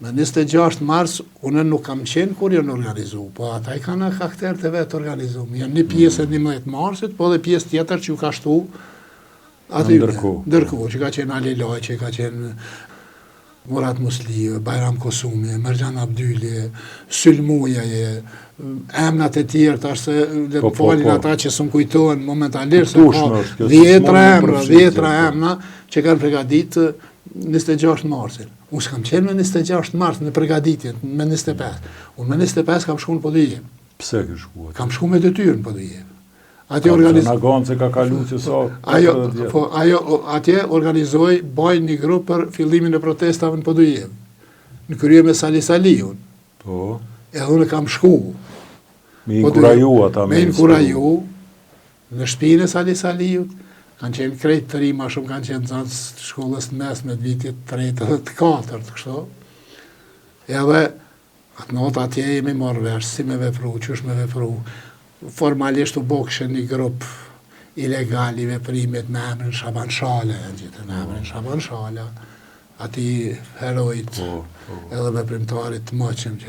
[SPEAKER 5] Me 26 mars, unë nuk kam qenë kur janë organizu, po ata i kanë karakter të vetë organizu. Janë një pjesë e 11 marsit, po dhe pjesë tjetër që ju ka shtu aty ndërkohë, që ka qenë Ali Laj, që ka qenë Murat Muslive, Bajram Kosumi, Merjan Abdyli, Sylmujaje, emnat e tjerë, tash se le të falin ata që s'm kujtohen momentalisht, se ka 10 emra që kanë përgatitur 26 marsin. Unë s'kam qenë me 26 mars në përgatitjen, me 25. Unë me 25 kam shku në Podujevë.
[SPEAKER 2] Pse ke shkuar?
[SPEAKER 5] Kam shku me detyrë në Podujevë.
[SPEAKER 2] Në ganë se ka kalu që sa...
[SPEAKER 5] Atje organizoj, bajnë një grupë për fillimin e protestave në Podujev. Në krye me Sali Saliun.
[SPEAKER 2] Po.
[SPEAKER 5] Edhe unë kam shku.
[SPEAKER 2] Me inkuraju ata
[SPEAKER 5] me inkuraju në shpinë e Sali Saliut. Kanë qenë krejt të ri, ma shumë kanë qenë zanës shkollës në mesme të vitit 3 dhe të 4, kështu. Edhe atë notë atje jemi marrë vesh, si me vepru, qysh me vepru. Formalisht u bokëshe një grupë ilegali veprimit me emrin Shaban Shala, me emrin Shaban Shala, ati herojt, edhe veprimtarit të mëqëm që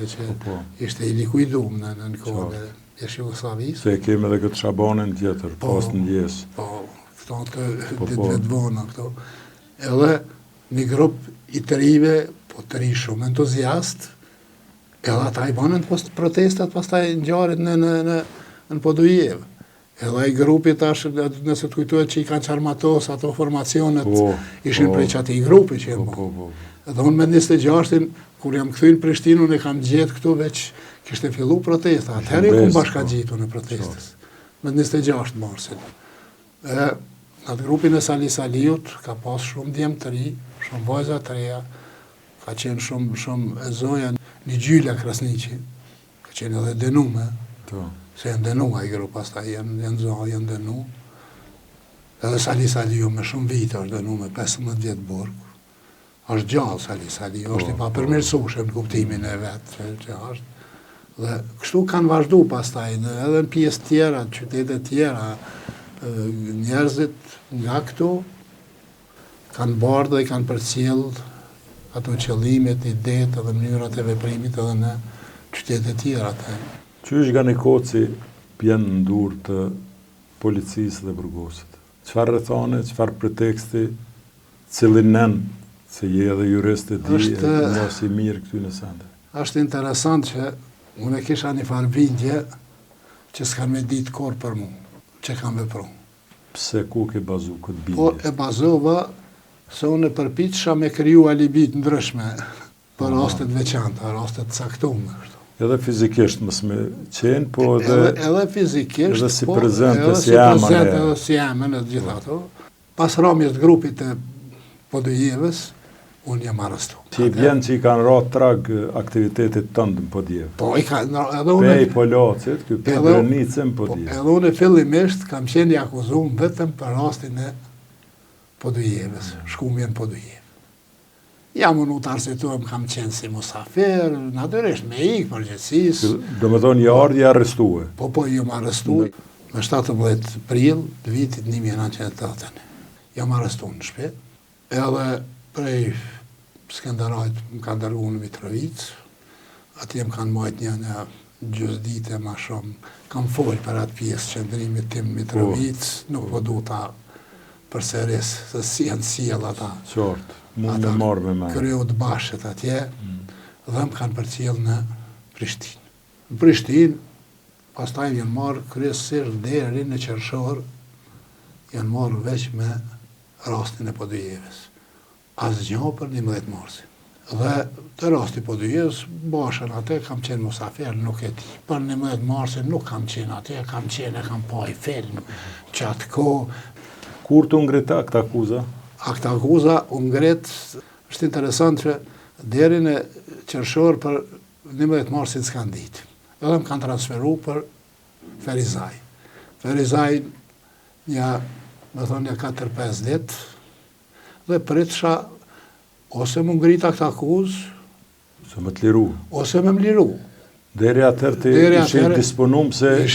[SPEAKER 5] ishte i likuidum në kohën e Jugosllavisë.
[SPEAKER 2] Se kemi edhe këtë Shabanin tjetër, pas në gjesë.
[SPEAKER 5] Po, këto të ditëve të vona këto. Edhe një grupë i të rive, po të ri shumë entuziast, edhe ata i banën protestat, pas taj në gjarit në Podujev. Edhe i grupi tash, nëse të kujtuet që i kanë qarmatos, ato formacionet ishin prej që ati i grupi që jenë bo. Edhe unë me 26-in, kur jam këthy në Prishtinë, unë e kam gjetë këtu veç, kishte fillu protesta. Atëherë i kumë bashka gjitu në protestës. Me 26 marsin. Në atë grupin e Sali Saliut, ka pas shumë djemë të ri, shumë vajza të reja, ka qenë shumë e zoja një gjyla Krasniqi, ka qenë edhe denume. Se janë denu a i grupë, pas ta janë zohë, janë denu. Edhe Sali Saliu me shumë vite është denu me 15 vjetë burg. është gjallë Sali Saliu, është i pa përmirësueshëm në kuptimin e vetë që është. Dhe kështu kanë vazhdu pastaj, edhe në pjesë tjera, në qytetet tjera, njerëzit nga këtu kanë bardhë dhe kanë përcjellë ato qëllimet, idetë dhe mënyrat e veprimit edhe në qytetet tjera.
[SPEAKER 2] Qysh nga një koci pjenë në dur të policisë dhe burgosit? Qfar rrethane, qfar preteksti, cilin nën, se je edhe jurist e di, mos i mirë këty në sende?
[SPEAKER 5] Është interesant që unë e kisha një farë bindje që s'kan me ditë korë për mu, që kam vepru.
[SPEAKER 2] Pse ku ke bazu këtë bindje?
[SPEAKER 5] Po e bazova se unë e përpiqësha me kriju alibit ndryshme për rastet veçanta, rastet caktume.
[SPEAKER 2] Edhe fizikisht mësë me qenë, po
[SPEAKER 5] edhe fizikisht,
[SPEAKER 2] edhe si prezente, si emën e...
[SPEAKER 5] Edhe si emën e gjitha ato. Pas ramjes të grupit e Podujevës, unë jam arrestu.
[SPEAKER 2] Ti vjen që i kanë ra trag aktivitetit tëndë në Podujevë.
[SPEAKER 5] Po, i kanë, edhe unë...
[SPEAKER 2] Pej Polacit, kjo pej Brenicë në Podujevë.
[SPEAKER 5] Edhe unë fillimisht kam qenë i akuzum vetëm për rastin e Podujevës, shkumjen Podujevë. Jam unë të arsituam, kam qenë si musafir, natyrisht me ikë përgjithësis.
[SPEAKER 2] Do me thonë një ardhje arrestuhe?
[SPEAKER 5] Po, ju më arrestuhe. Me 17 prill të vitit 1980. Jam arrestu në shtëpi. Edhe prej Skenderajt më kanë dërguar në Mitrovic. Atje më kanë majt një gjysdite ma shumë. Kam folë për atë pjesë qëndrimit tim Mitrovic, nuk po du ta përseris, se si janë sjell ata.
[SPEAKER 2] Qartë. Mund me marrë me me.
[SPEAKER 5] Kryo të bashkët atje, dhe më kanë përcjellë në Prishtinë. Në Prishtinë, pastaj janë marrë kryesisht deri në Qershor, janë marrë veç me rastin e Podujevës. Asgjë për 11 marsin. Dhe të rasti Podujevës, bashën atë, kam qenë musafir, nuk e ti. Për 11 marsin nuk kam qenë atje, kam pa i film, që atë kohë.
[SPEAKER 2] Kur të ngrita këtë akuza?
[SPEAKER 5] Këtë akuza u ngret, është interesant që deri në Qershor për 11 marsin s'kan ditë. Edhe më kanë transferu për Ferizaj. Ferizaj një 4-5 ditë dhe pritësha ose më ngrita këtë akuzë,
[SPEAKER 2] ose më të liru.
[SPEAKER 5] Ose më liru.
[SPEAKER 2] Deri atër të ishe disponum se i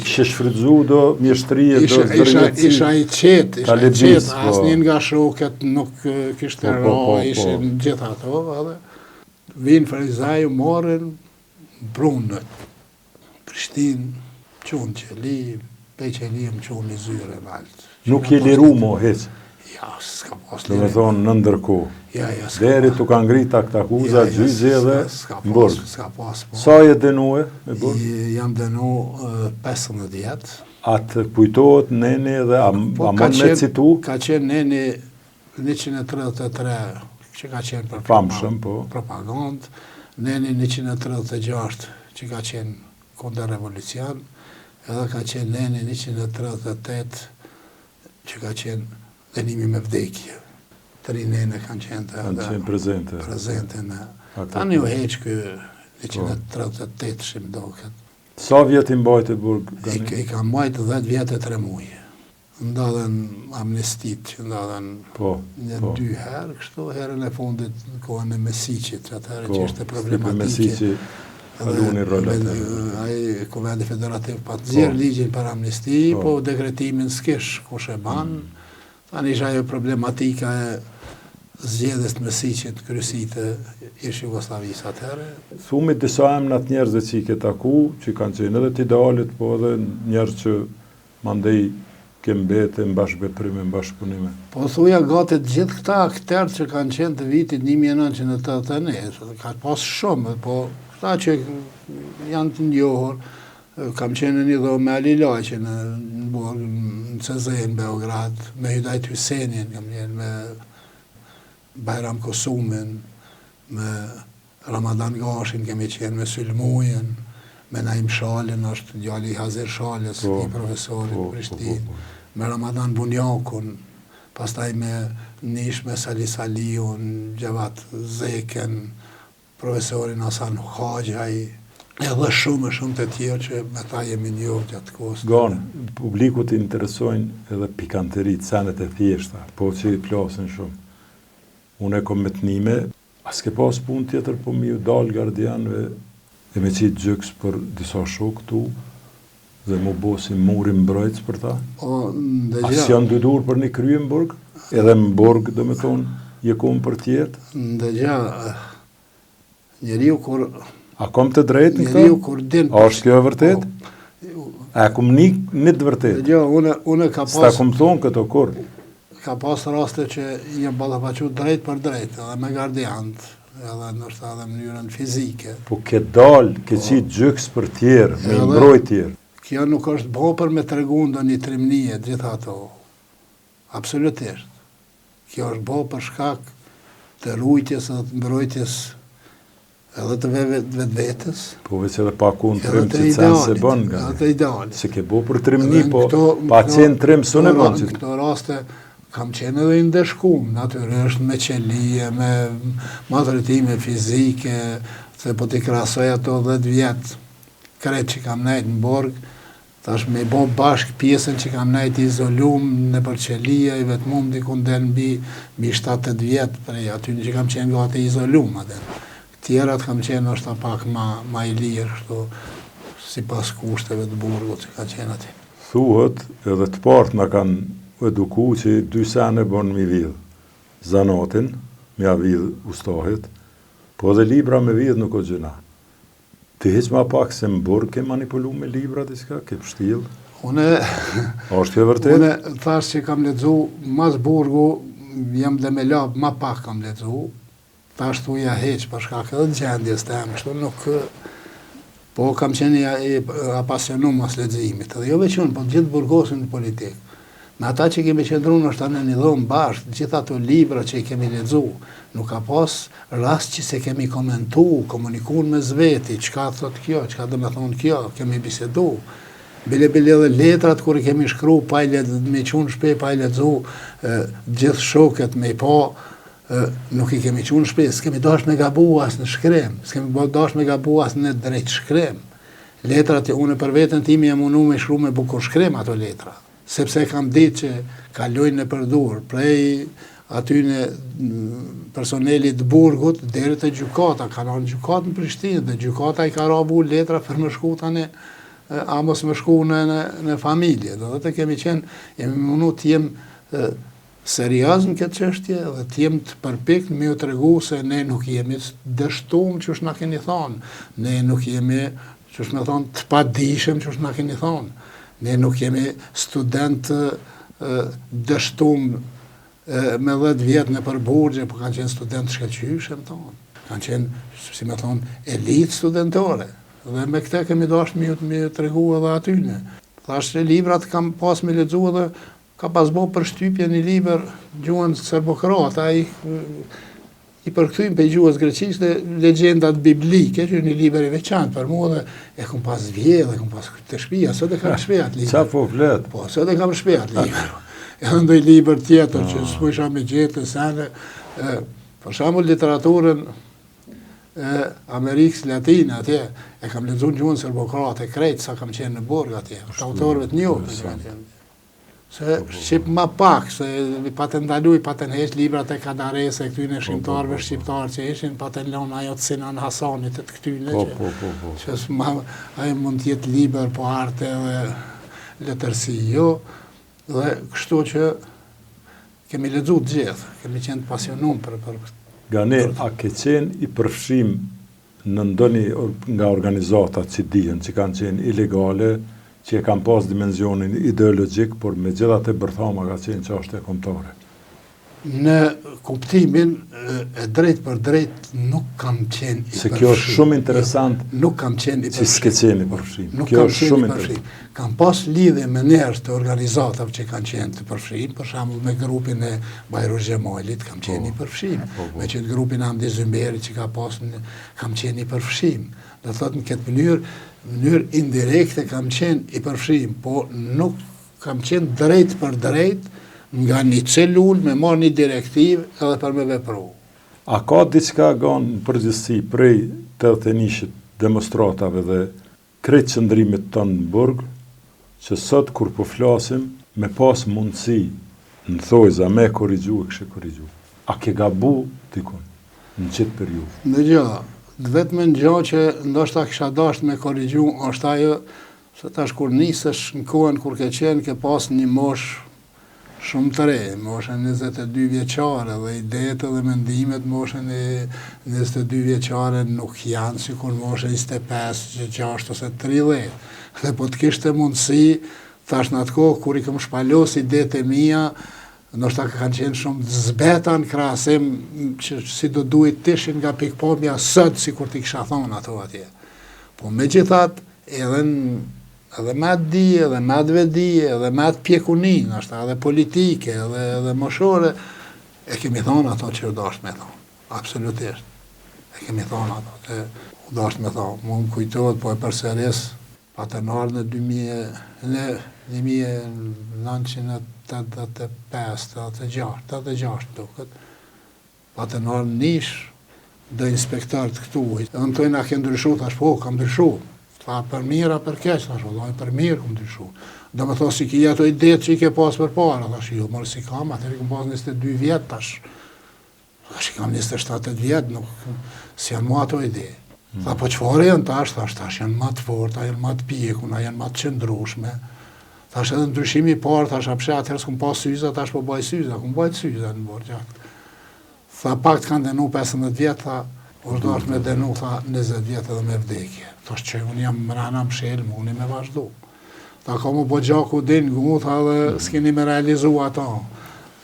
[SPEAKER 2] kështë shfridzu do mjeshtrije, do zërgjëtësi.
[SPEAKER 5] Isha i qetë, asë një nga shoket nuk kështë ra, ishin gjitha ato, edhe vinë Ferizaj, morën, brunë, Prishtinë, qunë qeli, pe qeli më qunë një zyre në altë.
[SPEAKER 2] Nuk je liru mo, hecë?
[SPEAKER 5] Ja, s'ka pas
[SPEAKER 2] liru. Do me thonë në ndërko. Deri të kanë ngrita këtë akuza, gjyzi edhe në burg.
[SPEAKER 5] S'ka pas.
[SPEAKER 2] Sa je denue me burg?
[SPEAKER 5] Jam denu 15 vjetë.
[SPEAKER 2] Atë kujtohet neni dhe a mund me citu?
[SPEAKER 5] Ka qenë neni 133 që ka qenë për propagandë, neni 136 që ka qenë kundër revolucion, edhe ka qenë Lenin 138, që ka qenë dënimi me vdekje. 3 nene kanë qenë prezente në... Tani u heq kë 138 shim doket.
[SPEAKER 2] Sa vjetë i mbajtë burg?
[SPEAKER 5] I ka mbajtë 10 vjetë e 3 muje. Ndodhen amnestit që ndodhen 2 herë, kështu herën e fundit në kohën e Mesicit, atëherë që ishte problematike. Ai Kuvendi Federativ pa të zjerë ligjin për amnesti, po dekretimin s'kish kush e ban. Tani isha ajo problematika e zgjedhjes të Mesicit kryesitë ish Jugosllavisë atëherë.
[SPEAKER 2] Thumit disa emnat njerëzve që i ke taku, që kanë qenë edhe të idealit, po edhe njerëz që mandej ke mbete në bashkëveprime, në bashkëpunime.
[SPEAKER 5] Po thuja gati të gjithë këta akterë që kanë qenë të vitit 1989, ka pas shumë, po këta që janë të njohur, kam qenë një dho me Ali Laqe në Burg, në CZ në Beograd, me Hydajt Hysenin, kam qenë me Bajram Kosumin, me Ramadan Gashin, kemi qenë me Sylmujen, me Naim Shalin, është djali Hazir Shalës, i profesorit Prishtinë, me Ramadan Bunjakun, pastaj me Nish me Sali Saliun, Gjavat Zeken, profesorin Hasan Hajaj, edhe shumë të tjerë që me ta jemi njohë gjatë kohës.
[SPEAKER 2] Ganë, publikut i interesojnë edhe pikanterit, senet e thjeshta, po që i plasin shumë. Unë e kom me të njime, as ke pas pun tjetër, po mi u dalë gardianve e me qitë gjyks për disa shok tu, dhe mu bo si muri mbrojtës për ta. As janë dy dur për një krye në burg, edhe në burg, do me thonë, je kom për tjetë.
[SPEAKER 5] Ndëgja, njeriu kur...
[SPEAKER 2] A kom të drejtë në këta? A është kjo e vërtet? A kom një të vërtet?
[SPEAKER 5] Ndëgja, une ka pas...
[SPEAKER 2] Sta kom thonë këto kur?
[SPEAKER 5] Ka pas raste që jem ballafaqur drejt për drejt, edhe me gardiant, edhe nështë edhe mënyrën fizike.
[SPEAKER 2] Po ke dalë, ke qitë gjyks për tjerë, me mbroj tjerë.
[SPEAKER 5] Kjo nuk është bo për me tregu ndonjë trimnie, gjitha ato. Absolutisht. Kjo është bo për shkak të rujtjes edhe të mbrojtjes edhe të vetës.
[SPEAKER 2] Po veç edhe pa ku në trim që cënë se bënë nga.
[SPEAKER 5] Edhe të idealit.
[SPEAKER 2] Se ke bo për trimni, po pa qenë trim së në bënë që...
[SPEAKER 5] Këto raste kam qenë edhe i ndeshkum, natyrisht me qelije, me maltretime fizike, se po t'i krasoj ato 10 vjetë kretë që kam nejtë në Borg, tash me bo bashkë pjesën që kam nejtë izolum në për qelije, i vetëmum dikun del mbi 7-8 vjetë, prej aty që kam qenë gati izolum atë. Tjerat kam qenë është pak ma i lirë, shto, si pas kushteve të Burgut që ka qenë aty.
[SPEAKER 2] Thuhet, edhe të partë na kanë eduku që 2 sene bënë mi vidhë. Zanatin, mi a vidhë ustahit, po edhe libra me vidhë nuk o gjëna. Ti heq ma pak se më Burg ke manipulu me libra diska, ke pështilë?
[SPEAKER 5] Une...
[SPEAKER 2] A është kjo vërtet?
[SPEAKER 5] Une thash që kam ledzu, mas Burgu, jam dhe me labë, ma pak kam ledzu, tash thuja heq, përshka këtë gjendjes të emë, kështu nuk... Po kam qenë apasionu mas ledzimit, edhe jo vequn, po gjithë burgosin në politikë. Me ata që kemi qëndru në është në një dhomë bashkë, gjitha ato libra që i kemi ledzu, nuk ka pas rast që se kemi komentu, komunikun me zveti, qka thot kjo, qka dhe me thonë kjo, kemi bisedu. Bile edhe letrat kër i kemi shkru, pa i me qunë shpe, pa i ledzu, gjithë shoket me i po, nuk i kemi qunë shpe, s'kemi dash me gabu as në shkrem, s'kemi dash me gabu as në drejt shkrem. Letrat, unë për vetën timi jam unu me shkru me bukur shkrem ato letra. Sepse kam ditë që kalojnë në përdur, prej aty në personelit Burgut, deri të gjukata, ka në gjukat në Prishtinë, dhe gjukata i ka rabu letra për më shku tani, a mos më shku në familje. Dhe të kemi qenë, jemi mënu t'jem serios në këtë qështje, dhe t'jem të përpikt me ju të regu se ne nuk jemi dështum që është na keni thonë, ne nuk jemi që është me thonë të padishëm që është na keni thonë. Ne nuk jemi student dështum me 10 vjetë në përburgje, po kanë qenë student shkëllqyshëm tonë. Kanë qenë, si me thonë, elit studentore. Dhe me këte kemi dashtë me të regu edhe atyne. Thashtë librat kam pas me ledzu edhe ka pas bo për shtypje një liber gjuhën serbokrat, a i përkthym pe gjuhës greqishte legjendat biblike, që një libër i veçantë për mua dhe e kam pas vjedh, e kam pas të shtëpia, sot e kam shpejat libër.
[SPEAKER 2] Qa po flet?
[SPEAKER 5] Po, sot e kam shpejat libër. Edhe ndoj libër tjetër që s'po isha me gjetë sene, për shembull literaturën Amerikës Latine atje, e kam lexuar gjuhën serbokrate krejt sa kam qenë në Borg atje, të autorëve të njohur. Se shqip ma pak, se pa të ndaluj, pa të nheq librat e Kadarese, këtyne shqiptarëve shqiptarë që ishin, pa të lënë ajo të Sinan Hasanit të këtyne, që ajo mund tjetë liber po arte dhe letërsi, jo, dhe kështu që kemi lexuar të gjithë, kemi qenë të pasionum për
[SPEAKER 2] Gane, a ke qenë i përfshim në ndonjë nga organizatat që dihen, që kanë qenë ilegale, që e kam pas dimenzionin ideologjik, por me gjithat e bërthama ka qenë çështje kombëtare.
[SPEAKER 5] Në kuptimin e drejt për drejt nuk kam qenë i përfshim.
[SPEAKER 2] Se kjo është shumë interesant,
[SPEAKER 5] nuk kam qenë i
[SPEAKER 2] që s'ke qenë i përfshim.
[SPEAKER 5] Nuk
[SPEAKER 2] Kjo
[SPEAKER 5] kam
[SPEAKER 2] është
[SPEAKER 5] qenë
[SPEAKER 2] shumë
[SPEAKER 5] i përfshim.
[SPEAKER 2] interesant.
[SPEAKER 5] Kam pas lidhje me njerëz të organizatave që kanë qenë të përfshim, për shembull me grupin e Bajrosh Xhemalit kam qenë i përfshim, me qenë grupin e Hamdi Zymberit që kam qenë i përfshim. Do thotë në këtë mënyrë indirekte kam qenë i përfshim, po nuk kam qenë drejt për drejt nga një celul me marrë një direktiv edhe për me vepru.
[SPEAKER 2] A ka diçka gënë në përgjithësi prej të tenishit demonstratave dhe krejt qëndrimit tonë në burg, që sot kur po flasim me pas mundësi në thojza me korrigju e kështë korrigju. A ke gabu dikun në qitë periudhë?
[SPEAKER 5] Në gjë, vetëm në gjë që ndoshta kisha dashur me korrigju është ajo se tash kur nisesh në kohën kur ke qenë ke pas një moshë shumë të re, moshën 22 vjeçare dhe idetë dhe mendimet moshën e 22 vjeçare nuk janë si kur moshën 25, 6 ose 30. Dhe po të kishte mundësi, tash në atë kohë kur i kam shpalos idetë e mia, ndoshta kanë qenë shumë të zbeta në krahasim që si do duhet të ishin nga pikpamja sot si kur t'i kisha thonë ato atje. Po megjithatë edhe me atë dije, edhe me atë vedije, edhe me atë pjekunin, edhe politike, edhe moshore, e kemi thonë ato që u dasht me thonë, absolutisht. E kemi thonë ato që u dasht me thonë. Mu më kujtohet, po e përseris, patënar në 1985-86 duket, patënar në nish dhe inspektor të këtu. Edhe më tojnë a ke ndryshu, thash po, kam ndryshu. Tha për mira, për keq, thash, vallai për mirë kam ndryshu. Do me thonë si ki ato idetë që i ke pas për para, thash, jo, mërë si kam, atëri kam pas 22 vjetë, tash i kam 27 vjetë, nuk, si janë mu ato ide. Tha, po qëfare janë tash janë ma të forta, janë ma të pjekuna, janë ma të qëndrushme. Tash edhe ndryshimi i parë, tash apshe atëherë s'kum pas syza, tash po baj syza, kum bajt syza në borë gjatë. Tha, pak të kanë denu 15 vjetë, tha, është është me denu, tha, 20 vjetë edhe me vdekje. Thash që unë jam mrena më shelë, më unë i me vazhdu. Tha, ka mu po gjaku din ngu, tha, dhe s'kini me realizu ata.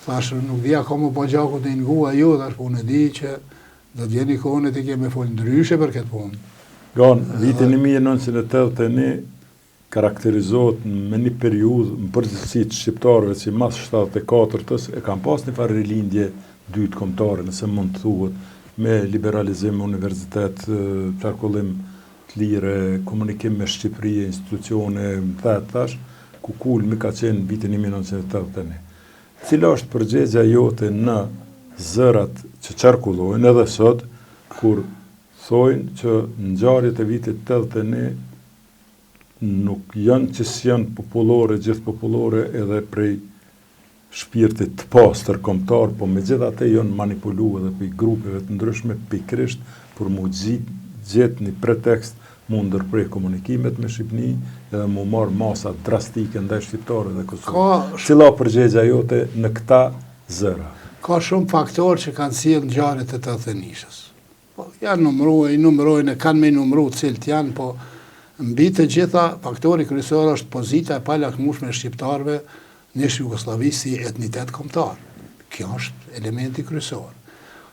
[SPEAKER 5] Thash, nuk dhja ka mu po gjaku din ngu, a ju, thash, po unë di që do t'jeni kohën e ti keme folë ndryshe për këtë punë.
[SPEAKER 2] Ganë, vitin 1981 karakterizohet me një periudhë në përgjithësi të shqiptarëve që mas 74-tës e kam pas një farë rilindje dytë kombëtare, nëse mund të thuhet, me liberalizim universitet, qarkullim të lire, komunikim me Shqipëri, institucione, më thash, ku kulmi ka qenë vitin 1981. Cila është përgjegjja jote në zërat që qarkullojnë edhe sot, kur thojnë që ngjarjet e vitit 81 nuk janë që s'janë popullore, gjithë popullore edhe prej shpirtit të pastër kombëtar, po megjithatë janë manipuluar edhe për grupeve të ndryshme pikërisht për mu gjetë një pretekst mu ndërprej komunikimet me Shqipni edhe mu marë masa drastike ndaj shqiptarëve dhe Kosovës. Cila përgjegja jote në këta zëra?
[SPEAKER 5] Ka shumë faktorë që kanë sjellë ngjarjet e të thënishës. Po, janë numërojnë, kanë me numëru cilët janë, po mbi të gjitha faktori kryesor është pozita e palakmueshme e shqiptarëve në Jugosllavi si etnitet kombëtar. Kjo është elementi kryesor.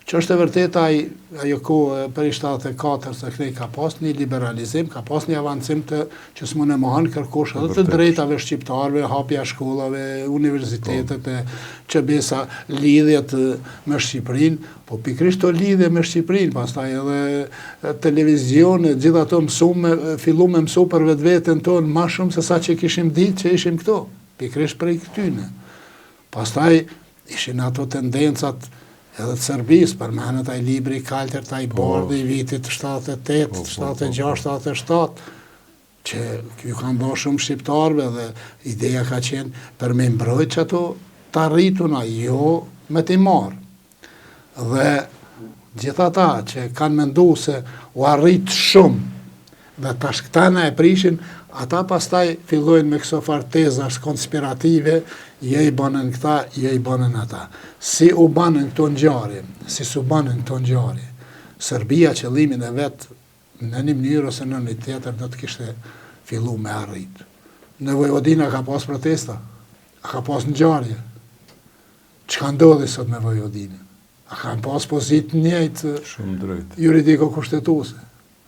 [SPEAKER 5] që është e vërtet ajo kohë për i 74 se kënej ka pas një liberalizim, ka pas një avancim që s'mon e mohon kërkosh edhe të drejtave shqiptarve, hapja shkollave, universitetet, që besa lidhjet me Shqipërinë, po pikrisht të lidhje me Shqipërinë, pastaj edhe televizionet, gjitha ato fillu me mësu për vetveten tonë ma shumë se sa që kishim ditë që ishim këto, pikrisht prej këtyne. Pastaj ishin ato tendencat edhe të Serbisë, përmenet ai libri kaltër të ai bardhi i vitit 78, 76, 77, që ju kanë bërë shumë shqiptarve dhe ideja ka qenë për me mbrojt që ato të arrituna, jo me t'i marë. Dhe gjitha ta që kanë mendu se u arrit shumë dhe tash këta na e prishin, ata pastaj fillojnë me këso farë tezash konspirative, je i banën këta, je i banën ata. Si u banën këto ngjarje, si su banën këto ngjarje. Serbia qëllimin e vetë në një mënyrë ose në një tjetër do të kishte fillu me arrit. Në Vojvodina ka pas protesta, a ka pas ngjarje. Çka ndodhi sot me Vojvodinën? A kanë pas pozitë njëjtë juridiko-kushtetuese?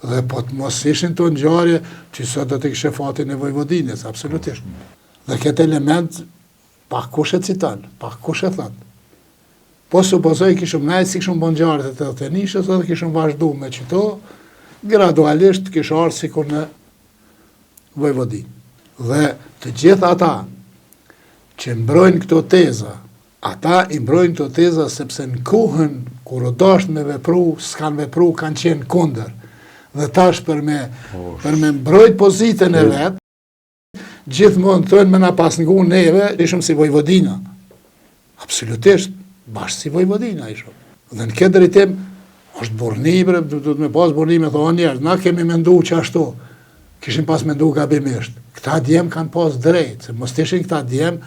[SPEAKER 5] Dhe po të mos ishin të ngjarje që sot do të kishe fatin e Vojvodinës, absolutisht. Dhe këtë element, pak kush e citon, pak kush e thot. Po supozoj kishëm najtë si kishëm bon ngjarjet e të nishës dhe kishëm vazhdu me qëto, gradualisht kishë arë sikur në Vojvodinë. Dhe të gjithë ata që mbrojnë këto teza, ata i mbrojnë këto teza sepse në kohën kur u dasht me vepru, s'kan vepru, kanë qenë kundër. Dhe tash për me mbrojt pozitën e vetë, gjithmonë thënë me na pas ngu neve, ishëm si Vojvodina. Absolutisht, bashkë si Vojvodina ishëm. Dhe në këtë drejtim, është burnibre, du të me pas burnime, thonë njerë, na kemi mendu që ashtu, kishim pas mendu gabimisht. Këta djemë kanë pas drejt, se mos t'ishin këta djemë,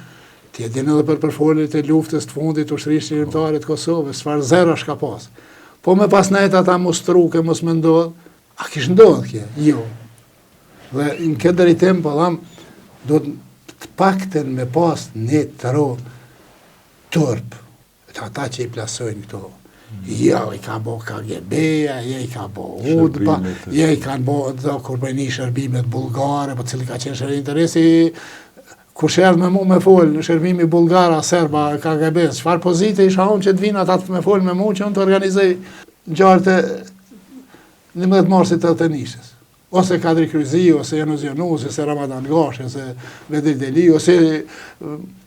[SPEAKER 5] ti e din edhe për përfolit e luftës të fundit, ushtrisë qeverimtare të Kosovës, çfarë zero shka pas. Po me pas nejt ata mos truke, mos me ndodh, a kishë ndodhë kje? Jo. Dhe në këtë drejtim, po dhamë, do të pakten me pas një të ro tërp, ata që i plasojnë këto. Jo, i ka bo KGB-a, jo i ka bo UDBA, jo i kanë bo, kur bëjni shërbimet bulgare, po cili ka qenë shërbi interesi, ku shërë me mu me folë, shërbimi bulgara, serba, KGB-s, çfarë pozite isha unë që të vinë ata me folë me mu, që unë të organizoj ngjarjet e 11 marsit të nishës. Ose Kadri Kryzi, ose Janus Janus, ose Ramadan Gash, ose Vedri Deli, ose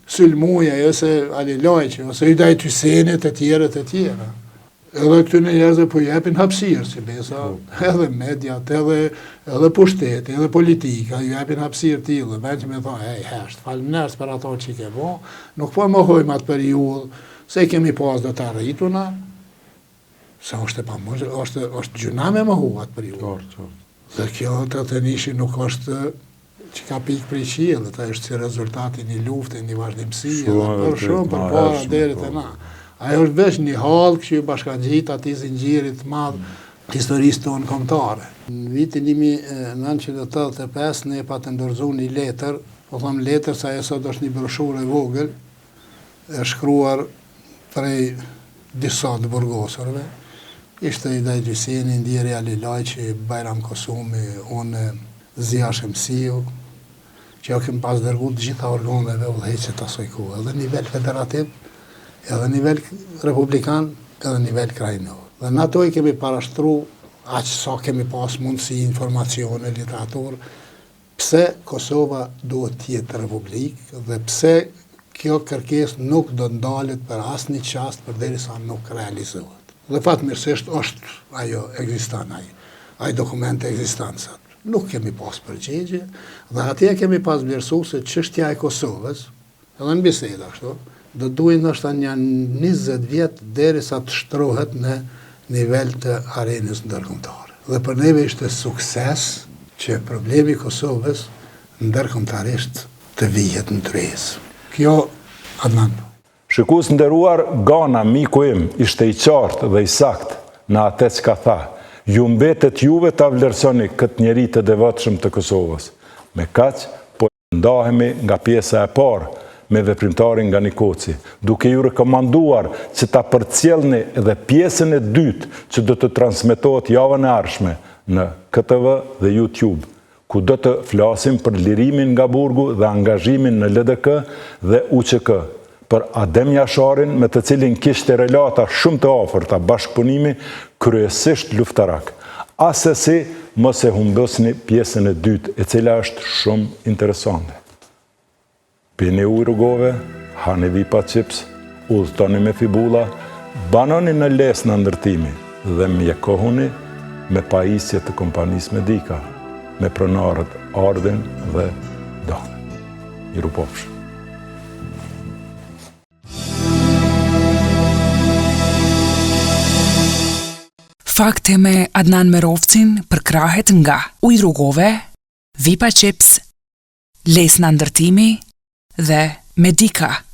[SPEAKER 5] Syl Muja, ose Ali Lajqi, ose Ydajt Hysenit, e tjera. Edhe këty në njerëzve po jepin hapësirë, si besa, edhe mediat, edhe pushteti, edhe politika, ju jepin hapësirë t'ilë, me që me thonë, heshtë, falënërës për ato që i ke bo, nuk po më hojmë atë periudhë, se i kemi pas do të arrituna, se është e pamundshme, është gjuna me më hu atë periudhë. Dhe kjo të nishi nuk është që ka pikë prej qiellit, ta është si rezultati një lufte, një vazhdimësi, edhe për shumë për para deri te na. Ajo është veç një hallë që bashkangjit atij zinxhirit madh historisë tonë kombëtare. Në vitin 1985 ne pa të ndërzuar një letër, po them letër sa ajo sot është një broshurë e vogël, e shkruar prej disa të burgosurve. Ishte Ydajt Hyseni, Ndjeri Ali Lajqi, Bajram Kosumi, unë Zia Shemsiu, që jo kemë pas dërgu të gjitha organeve udhëheqëse të asoj kohë, edhe nivel federativ, edhe nivel republikan, edhe nivel krajinor. Dhe në ato i kemi parashtru, aq sa kemi pas mundësi, informacione, literaturë, pse Kosova duhet tjetë republikë dhe pse kjo kërkesë nuk do ndalet për asnjë çast përderisa nuk realizohet. Dhe fatmirësisht është ajo ekziston ai dokument ekzistansat. Nuk kemi pas përgjigje, dhe atje kemi pas vlerësu se çështja e Kosovës, edhe në biseda kështu, do duhet ndoshta një 20 vjet derisa të shtrohet në nivel të arenës ndërkombëtare. Dhe për neve ishte sukses që problemi i Kosovës ndërkombëtarisht të vihet në tresë. Kjo, Adnan.
[SPEAKER 2] Shikues nderuar, Gana, miku im, ishte i qartë dhe i saktë në atë që ka tha. Ju mbetet juve ta vlerësoni këtë njeri të devotshëm të Kosovës. Me kaq, po ndahemi nga pjesa e parë me veprimtarin nga Nikoci, duke ju rekomanduar që ta përcjellni edhe pjesën e dytë që do të transmetohet javën e ardhshme në KTV dhe YouTube, ku do të flasim për lirimin nga burgu dhe angazhimin në LDK dhe UÇK, për Adem Jasharin me të cilin kishte relata shumë të afërta bashkëpunimi kryesisht luftarak. Asesi mos e humbosni pjesën e dytë, e cila është shumë interesante. Pini ujë rrugove, hani vipa chips, udhtoni me fibula, banoni në lesë në ndërtimi dhe mjekohuni me pajisje të kompanisë Medika, me pronarët Ardhin dhe Dane. Miru pofshë.
[SPEAKER 1] Fakte me Adnan Merovcin për krahet nga ujë rrugove, vipa chips, lesë në ndërtimi dhe Medika.